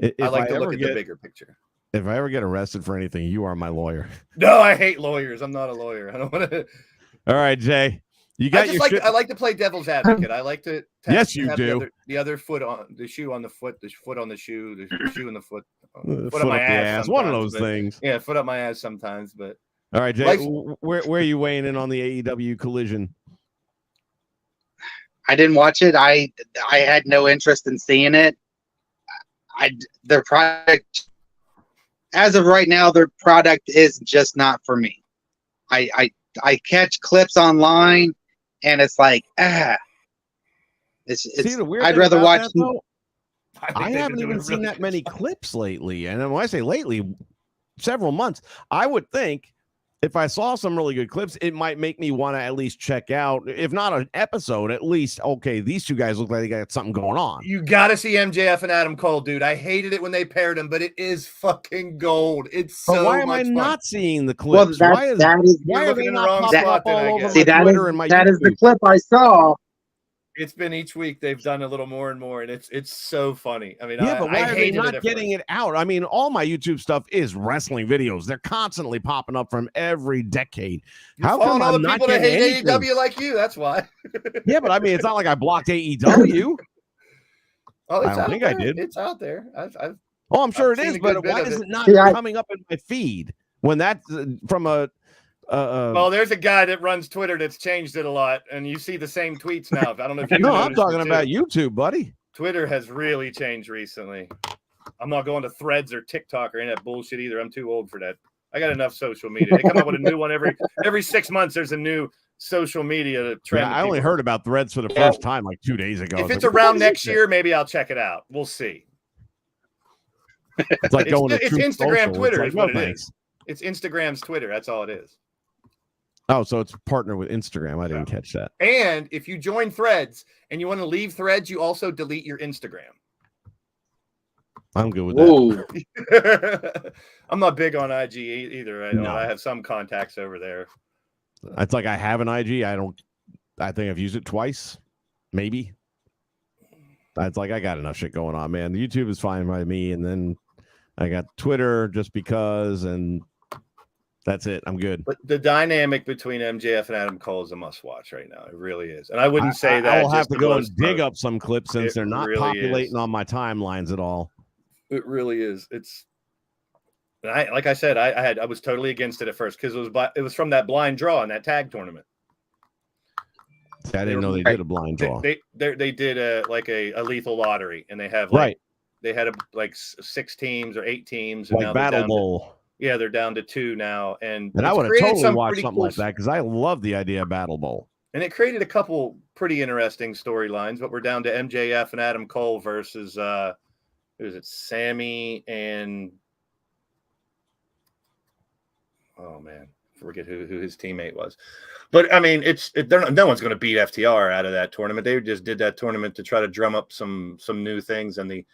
I like to look at the bigger picture. If I ever get arrested for anything, you are my lawyer. No, I hate lawyers. I'm not a lawyer. I don't want to. All right, Jay. You got I like to play devil's advocate. I like to. Yes, you do. The other foot on the shoe on the foot, the foot on the shoe, the shoe in the foot. Foot up my ass. One of those things. Yeah, foot up my ass sometimes. But all right, Jay. Where are you weighing in on the AEW Collision? I didn't watch it. I had no interest in seeing it. Their product, as of right now, their product is just not for me. I catch clips online, and it's like, it's. See, the weird I'd rather watch. I haven't even seen that many clips lately, and when I say lately, several months. I would think if I saw some really good clips, it might make me want to at least check out, if not an episode, at least, okay, these two guys look like they got something going on. You got to see MJF and Adam Cole, dude. I hated it when they paired them, but it is fucking gold. It's so but why am I fun. not seeing the clips? Well, why are they not popping up all over See, my Twitter and my that YouTube? is the clip I saw. It's been each week they've done a little more and more, and it's so funny. I mean, Yeah, but why I are they hated not at getting first. it out? I mean, all my YouTube stuff is wrestling videos. They're constantly popping up from every decade. You're How following come all I'm the not people that getting hate anything? AEW like you. That's why. Yeah, but I mean, it's not like I blocked AEW. Oh, I it's don't out think there. I did. It's out there. Oh, I'm sure I've it seen is, a good but bit why of is it. it not See, coming up in my feed when that's from a? Well, there's a guy that runs Twitter that's changed it a lot, and you see the same tweets now. I don't know if you. No, I'm noticed it talking too. about YouTube, buddy. Twitter has really changed recently. I'm not going to Threads or TikTok or any of that bullshit either. I'm too old for that. I got enough social media. They come up with a new one every 6 months. There's a new social media trend. Yeah, I only heard about Threads for the first time like 2 days ago. If it's like, around next year, maybe I'll check it out. We'll see. It's like going to it's Truth Instagram, Social. Twitter It's is like, what no, it thanks. is. It's Instagram's Twitter. That's all it is. Oh, so it's partnered with Instagram. I didn't catch that. And if you join Threads and you want to leave Threads, you also delete your Instagram. I'm good with that. Whoa. I'm not big on IG either. I No. have some contacts over there. It's like I have an IG. I think I've used it twice, maybe. It's like I got enough shit going on, man. YouTube is fine by me, and then I got Twitter just because, and that's it. I'm good. But the dynamic between MJF and Adam Cole is a must-watch right now. It really is. And I wouldn't say that. I will have just to go blow and dig smoke. up some clips since It they're not really populating is. on my timelines at all. It really is. It's. Like I said, I was totally against it at first because it was from that blind draw in that tag tournament. See, I didn't know they did a blind draw. They did a lethal lottery, and they have Right. They had 6 teams or 8 teams, and Like now Battle Bowl. they're down to 2 now, and I it's would have created totally some watched pretty something cool like that because I love the idea of Battle Bowl. And it created a couple pretty interesting storylines, but we're down to MJF and Adam Cole versus who is it? Sammy and oh man, I forget who his teammate was. But I mean, no one's going to beat FTR out of that tournament. They just did that tournament to try to drum up some new things, and the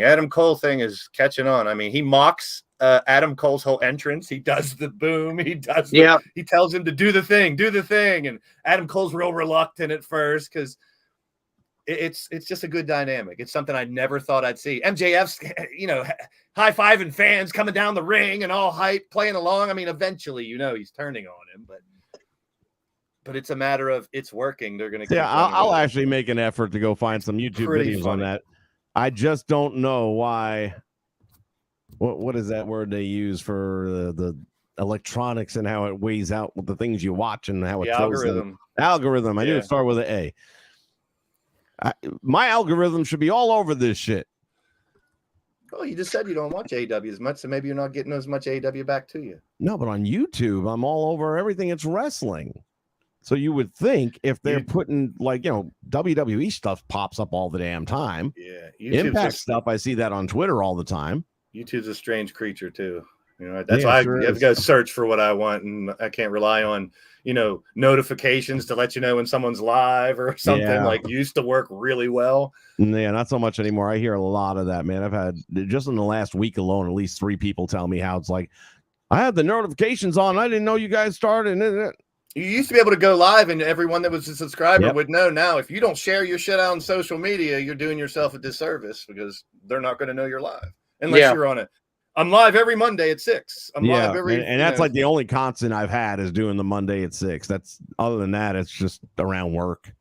Adam Cole thing is catching on. I mean, he mocks Adam Cole's whole entrance. He does the boom. He does. He tells him to do the thing, and Adam Cole's real reluctant at first because it's just a good dynamic. It's something I never thought I'd see. MJF's high-fiving fans coming down the ring and all hype, playing along. I mean, eventually, he's turning on him, but it's a matter of it's working. They're going to. Yeah, I'll actually make an effort to go find some YouTube Pretty videos funny. on that. I just don't know why. What is that word they use for the electronics and how it weighs out with the things you watch and how it The throws algorithm. Algorithm. I knew it started with an A. My algorithm should be all over this shit. Oh, you just said you don't watch AEW as much, so maybe you're not getting as much AEW back to you. No, but on YouTube, I'm all over everything. It's wrestling. So you would think if they're putting WWE stuff pops up all the damn time. Yeah, Impact stuff, I see that on Twitter all the time. YouTube's a strange creature too. That's why I have to search for what I want, and I can't rely on notifications to let you know when someone's live or something. Like used to work really well. Yeah, not so much anymore. I hear a lot of that, man. I've had just in the last week alone, at least 3 people tell me how it's like. I had the notifications on. I didn't know you guys started. You used to be able to go live, and everyone that was a subscriber would know. Now, if you don't share your shit out on social media, you're doing yourself a disservice because they're not going to know you're live unless you're on it. I'm live every Monday at 6. I'm live every, and that's like the only constant I've had is doing the Monday at 6. That's other than that, it's just around work.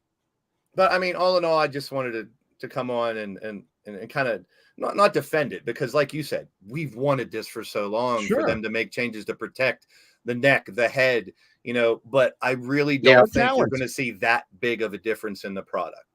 But I mean, all in all, I just wanted to come on and kind of not defend it because, like you said, we've wanted this for so long for them to make changes to protect the neck, the head, But I really don't think you're going to see that big of a difference in the product.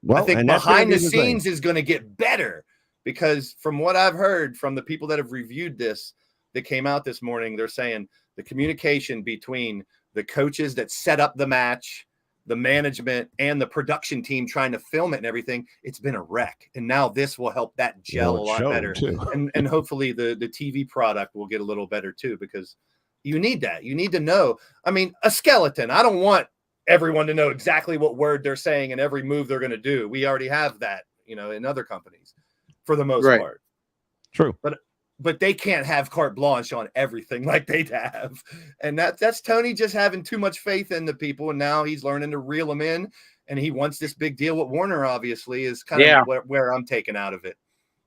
Well, I think behind the scenes is going to get better. Because from what I've heard from the people that have reviewed this, that came out this morning, they're saying the communication between the coaches that set up the match, the management, and the production team trying to film it and everything, it's been a wreck. And now this will help that gel a lot better. And hopefully the TV product will get a little better too, because you need that. You need to know. I mean, a skeleton. I don't want everyone to know exactly what word they're saying and every move they're going to do. We already have that, in other companies. For the most part. True. But they can't have carte blanche on everything like they'd have. And that's Tony just having too much faith in the people. And now he's learning to reel them in and he wants this big deal with Warner, obviously, is kind of where I'm taking out of it.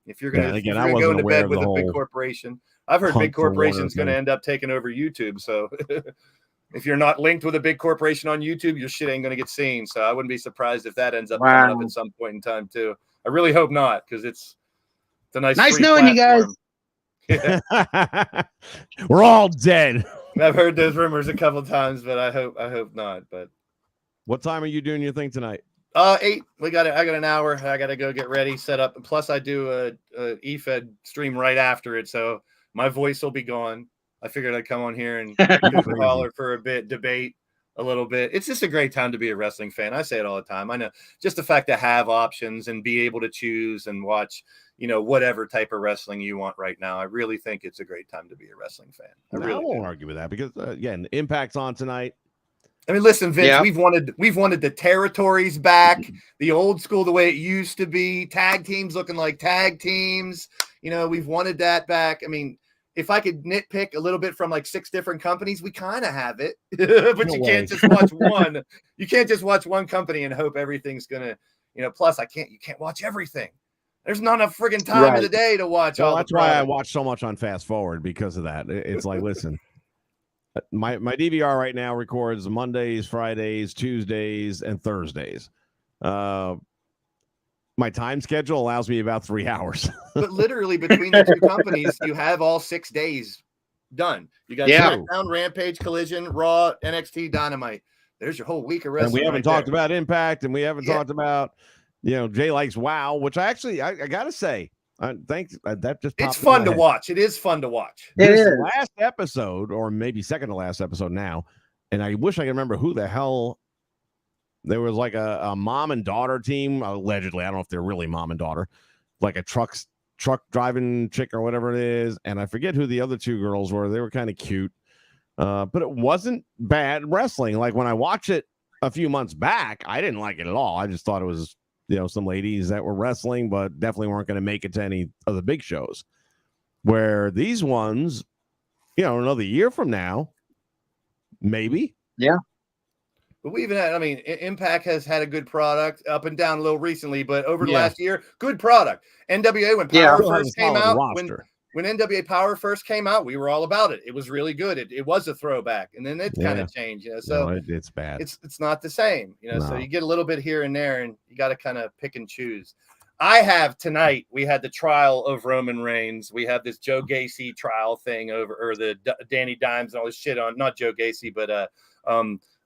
If you're going to go into bed with a big corporation, I've heard big corporation's going to end up taking over YouTube. So if you're not linked with a big corporation on YouTube, your shit ain't going to get seen. So I wouldn't be surprised if that ends up coming up at some point in time too. I really hope not, because it's a nice knowing platform. you guys. Yeah. We're all dead. I've heard those rumors a couple of times, but I hope not. But what time are you doing your thing tonight? 8. I got an hour. I got to go get ready, set up. Plus, I do a EFED stream right after it, so my voice will be gone. I figured I'd come on here and holler for a bit, debate a little bit. It's just a great time to be a wrestling fan. I say it all the time. I know, just the fact to have options and be able to choose and watch, whatever type of wrestling you want right now. I really think it's a great time to be a wrestling fan. I won't argue with that, because again, Impact's on tonight. I mean, listen, Vince, we've wanted the territories back, the old school, the way it used to be, tag teams looking like tag teams. We've wanted that back. I mean, if I could nitpick a little bit from like 6 different companies, we kind of have it, but you can't just watch one. You can't just watch one company and hope everything's gonna, plus you can't watch everything. There's not enough friggin' time of the day to watch all. That's why I watch so much on fast forward, because of that. It's like, listen. My DVR right now records Mondays, Fridays, Tuesdays, and Thursdays. My time schedule allows me about 3 hours. But literally between the 2 companies, you have all 6 days done. You got SmackDown, Rampage, Collision, Raw, NXT, Dynamite. There's your whole week of wrestling. And we haven't talked about Impact, and we haven't talked about, Jay likes WoW, which I gotta say, that just it's fun to watch. It is fun to watch. This last episode, or maybe second to last episode now, and I wish I could remember who the hell. There was like a mom and daughter team, allegedly. I don't know if they're really mom and daughter, like a truck driving chick or whatever it is, and I forget who the other 2 girls were. They were kind of cute, but it wasn't bad wrestling. Like when I watched it a few months back, I didn't like it at all. I just thought it was, some ladies that were wrestling, but definitely weren't going to make it to any of the big shows. Where these ones, another year from now, maybe. Yeah. But we even had, Impact has had a good product, up and down a little recently, but over the last year, good product. NWA, when Power first came out, when NWA Power first came out, we were all about it. It was really good. It was a throwback, and then it kind of changed. So it's bad. It's not the same. So you get a little bit here and there, and you got to kind of pick and choose. I have tonight. We had the trial of Roman Reigns. We have this Joe Gacy trial thing or the Danny Dimes and all this shit on. Not Joe Gacy, but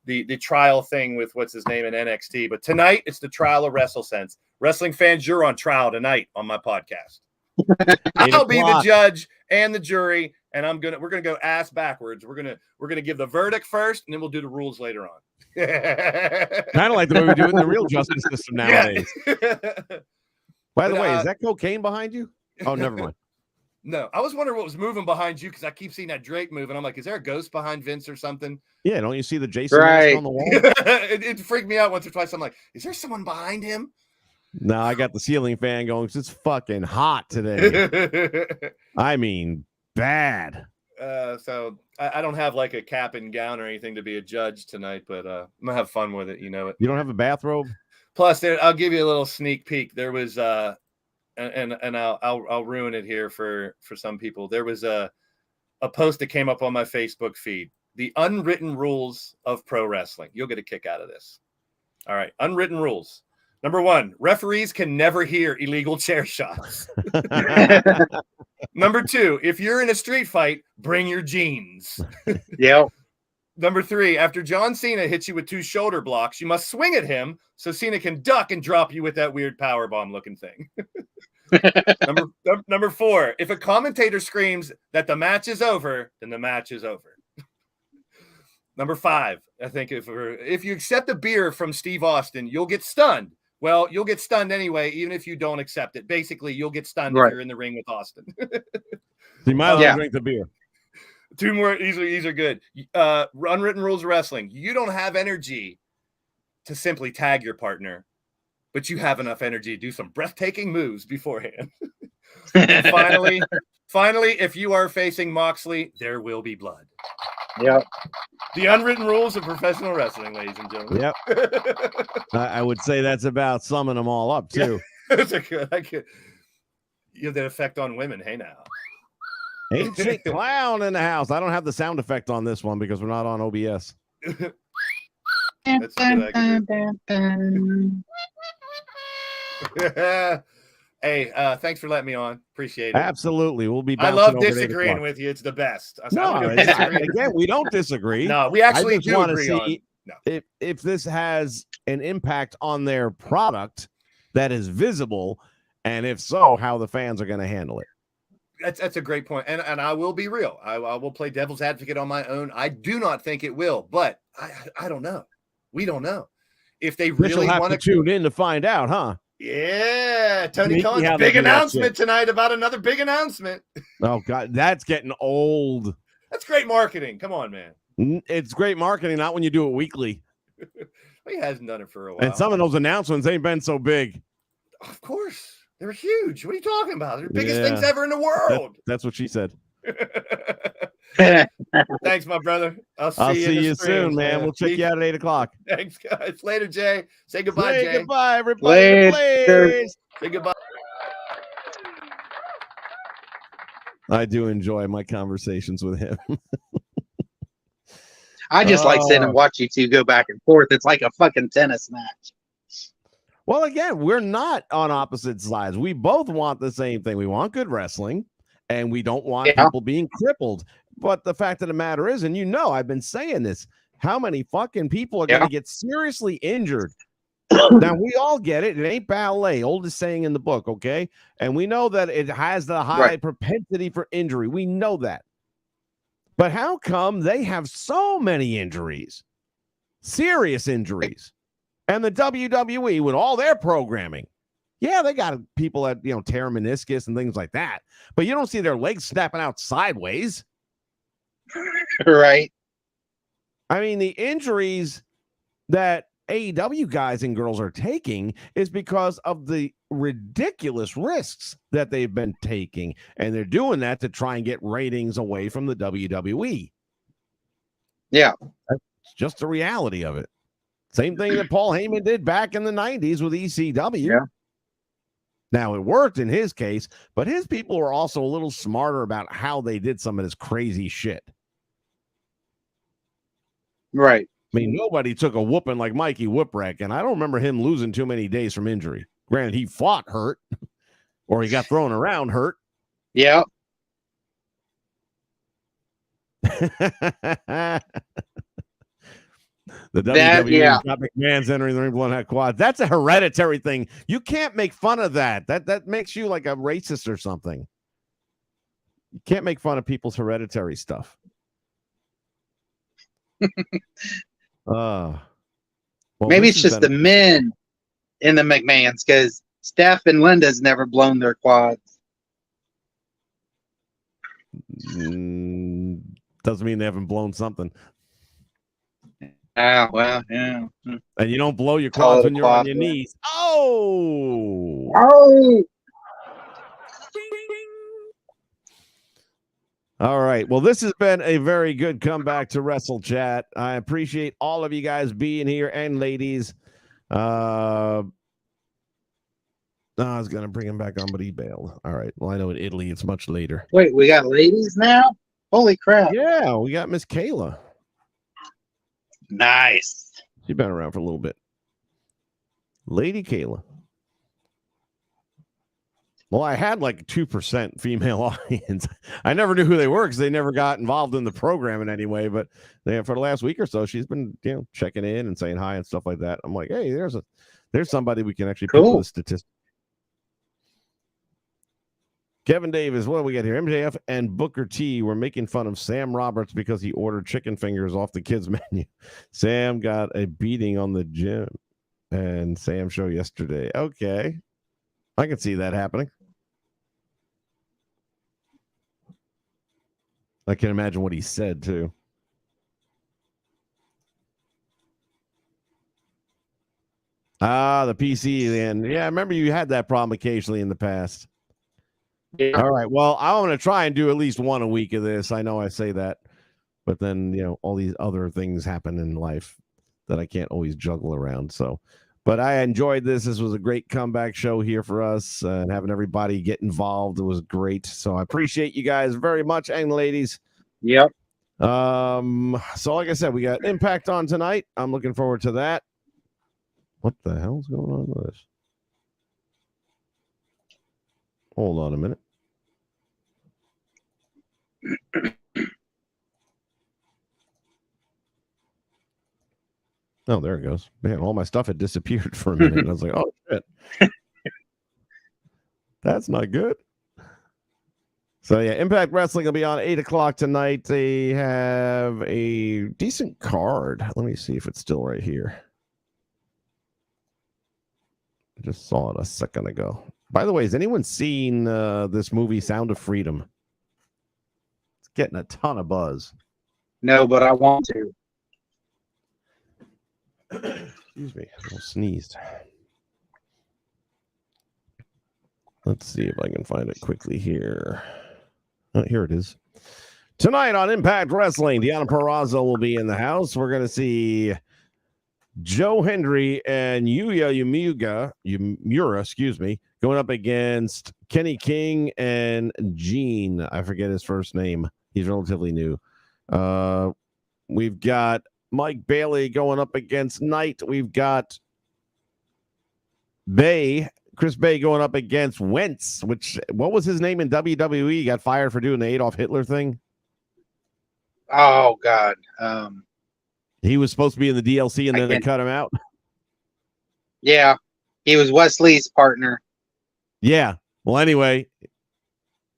the trial thing with what's his name in NXT. But tonight it's the trial of WrestleSense. Wrestling fans, you're on trial tonight on my podcast. I'll be the judge and the jury, and we're gonna go ass backwards. We're gonna give the verdict first, and then we'll do the rules later on. Kind of like the way we do it in the real justice system nowadays. By the way, is that cocaine behind you? Oh, never mind. No, I was wondering what was moving behind you, because I keep seeing that Drake move, and I'm like, is there a ghost behind Vince or something? Yeah, don't you see the Jason mask on the wall? It freaked me out once or twice. I'm like, is there someone behind him? No, I got the ceiling fan going. It's fucking hot today. I mean, bad. So I don't have like a cap and gown or anything to be a judge tonight, but I'm gonna have fun with it. You know it. You don't have a bathrobe? Plus, I'll give you a little sneak peek. There was and I'll ruin it here for some people. There was a post that came up on my Facebook feed. The unwritten rules of pro wrestling. You'll get a kick out of this. All right, unwritten rules. Number 1, referees can never hear illegal chair shots. Number 2, if you're in a street fight, bring your jeans. Yep. Number 3, after John Cena hits you with 2 shoulder blocks, you must swing at him so Cena can duck and drop you with that weird powerbomb looking thing. Number 4, if a commentator screams that the match is over, then the match is over. Number 5, I think if you accept a beer from Steve Austin, you'll get stunned. Well, you'll get stunned anyway, even if you don't accept it. Basically, you'll get stunned if you're in the ring with Austin. You might as well drink the beer. 2 more. These are good. Unwritten rules of wrestling. You don't have energy to simply tag your partner, but you have enough energy to do some breathtaking moves beforehand. And finally, if you are facing Moxley, there will be blood. Yeah. The unwritten rules of professional wrestling, ladies and gentlemen. Yep. I would say that's about summing them all up too. That's a good. You have that effect on women. Hey now. Ancient clown in the house. I don't have the sound effect on this one because we're not on OBS. That's good. Hey, thanks for letting me on. Appreciate it. Absolutely. We'll be I bouncing love over at 8 disagreeing o'clock. with you. It's the best. No, again, we don't disagree. No, we actually I just do want to agree see if this has an impact on their product that is visible, and if so, how the fans are going to handle it. That's a great point. And I will be real. I will play devil's advocate on my own. I do not think it will, but I don't know. We don't know. If they really want to tune in to find out, huh? Yeah, Tony Khan's big announcement tonight about another big announcement. Oh, God, that's getting old. That's great marketing. Come on, man. It's great marketing, not when you do it weekly. He hasn't done it for a while. And some of those announcements ain't been so big. Of course. They're huge. What are you talking about? They're the biggest things ever in the world. That's what she said. Thanks, my brother. I'll see you soon, man. We'll check you out at 8 o'clock. Thanks, guys. Later, Jay. Say goodbye, Jay. Goodbye, everybody. Say goodbye. I do enjoy my conversations with him. I just like sitting and watch you two go back and forth. It's like a fucking tennis match. Well, again, we're not on opposite sides. We both want the same thing. We want good wrestling, and we don't want people being crippled. But the fact of the matter is, and you know, I've been saying this, how many fucking people are going to get seriously injured? Now, we all get it. It ain't ballet, oldest saying in the book, okay? And we know that it has the high propensity for injury. We know that. But how come they have so many injuries? Serious injuries. And the WWE, with all their programming, yeah, they got people that, tear meniscus and things like that. But you don't see their legs snapping out sideways. Right. I mean, the injuries that AEW guys and girls are taking is because of the ridiculous risks that they've been taking. And they're doing that to try and get ratings away from the WWE. Yeah. That's just the reality of it. Same thing that Paul Heyman did back in the 90s with ECW. Yeah. Now, it worked in his case, but his people were also a little smarter about how they did some of this crazy shit. Right. I mean, nobody took a whooping like Mikey Whipwreck, and I don't remember him losing too many days from injury. Granted, he fought hurt, or he got thrown around hurt. Yeah. The WWE got McMahon's entering the ring blowing out quad. That's a hereditary thing. You can't make fun of that. That makes you like a racist or something. You can't make fun of people's hereditary stuff. Well, maybe it's just the men in the McMahons, because Steph and Linda's never blown their quads. Doesn't mean they haven't blown something. Well, yeah. And you don't blow your quads when you're on your knees. Oh! All right. Well, this has been a very good comeback to WrestleChat. I appreciate all of you guys being here and ladies. I was going to bring him back on, but he bailed. All right. Well, I know in Italy it's much later. Wait, we got ladies now? Holy crap. Yeah, we got Miss Kayla. Nice. She's been around for a little bit. Lady Kayla. Well, I had like 2% female audience. I never knew who they were because they never got involved in the program in any way. But for the last week or so, she's been checking in and saying hi and stuff like that. I'm like, hey, there's somebody we can actually pick with a statistic. Kevin Davis, what do we got here? MJF and Booker T were making fun of Sam Roberts because he ordered chicken fingers off the kids' menu. Sam got a beating on the gym and Sam show yesterday. Okay. I can see that happening. I can imagine what he said, too. The PC, and yeah, I remember you had that problem occasionally in the past. Yeah. All right. Well, I want to try and do at least one a week of this. I know I say that, but then, all these other things happen in life that I can't always juggle around. So, but I enjoyed this. This was a great comeback show here for us, and having everybody get involved. It was great. So I appreciate you guys very much, and ladies. Yep. So like I said, we got Impact on tonight. I'm looking forward to that. What the hell's going on with this? Hold on a minute. Oh, there it goes. Man, all my stuff had disappeared for a minute. And I was like, oh, shit. That's not good. So, yeah, Impact Wrestling will be on 8 o'clock tonight. They have a decent card. Let me see if it's still right here. I just saw it a second ago. By the way, has anyone seen this movie, Sound of Freedom? It's getting a ton of buzz. No, but I want to. Excuse me, I sneezed. Let's see if I can find it quickly here. Oh, here it is. Tonight on Impact Wrestling, Deonna Purrazzo will be in the house. We're going to see Joe Hendry and Yuya Uemura, going up against Kenny King and Gene. I forget his first name. He's relatively new. We've got Mike Bailey going up against Knight. We've got Chris Bay going up against Wentz, what was his name in WWE? He got fired for doing the Adolf Hitler thing. Oh, God. He was supposed to be in the DLC, and then they cut him out. Yeah. He was Wesley's partner. Yeah. Well, anyway,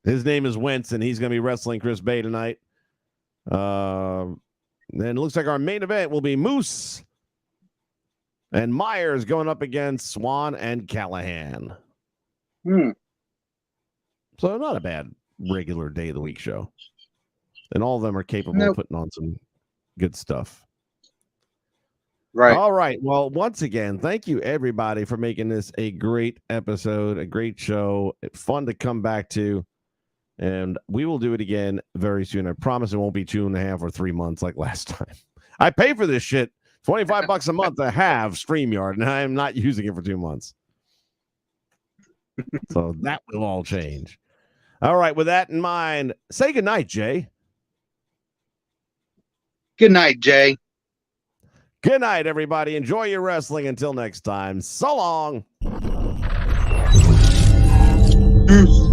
his name is Wentz, and he's going to be wrestling Chris Bay tonight. Then it looks like our main event will be Moose and Myers going up against Swan and Callahan. So not a bad regular day of the week show. And all of them are capable of putting on some good stuff. Right. All right. Well, once again, thank you everybody for making this a great episode, a great show. It's fun to come back to. And we will do it again very soon. I promise it won't be 2.5 or 3 months like last time. I pay for this shit $25 a month to have StreamYard, and I am not using it for 2 months. So that will all change. All right. With that in mind, say goodnight, Jay. Good night, Jay. Good night, everybody. Enjoy your wrestling. Until next time. So long. Peace.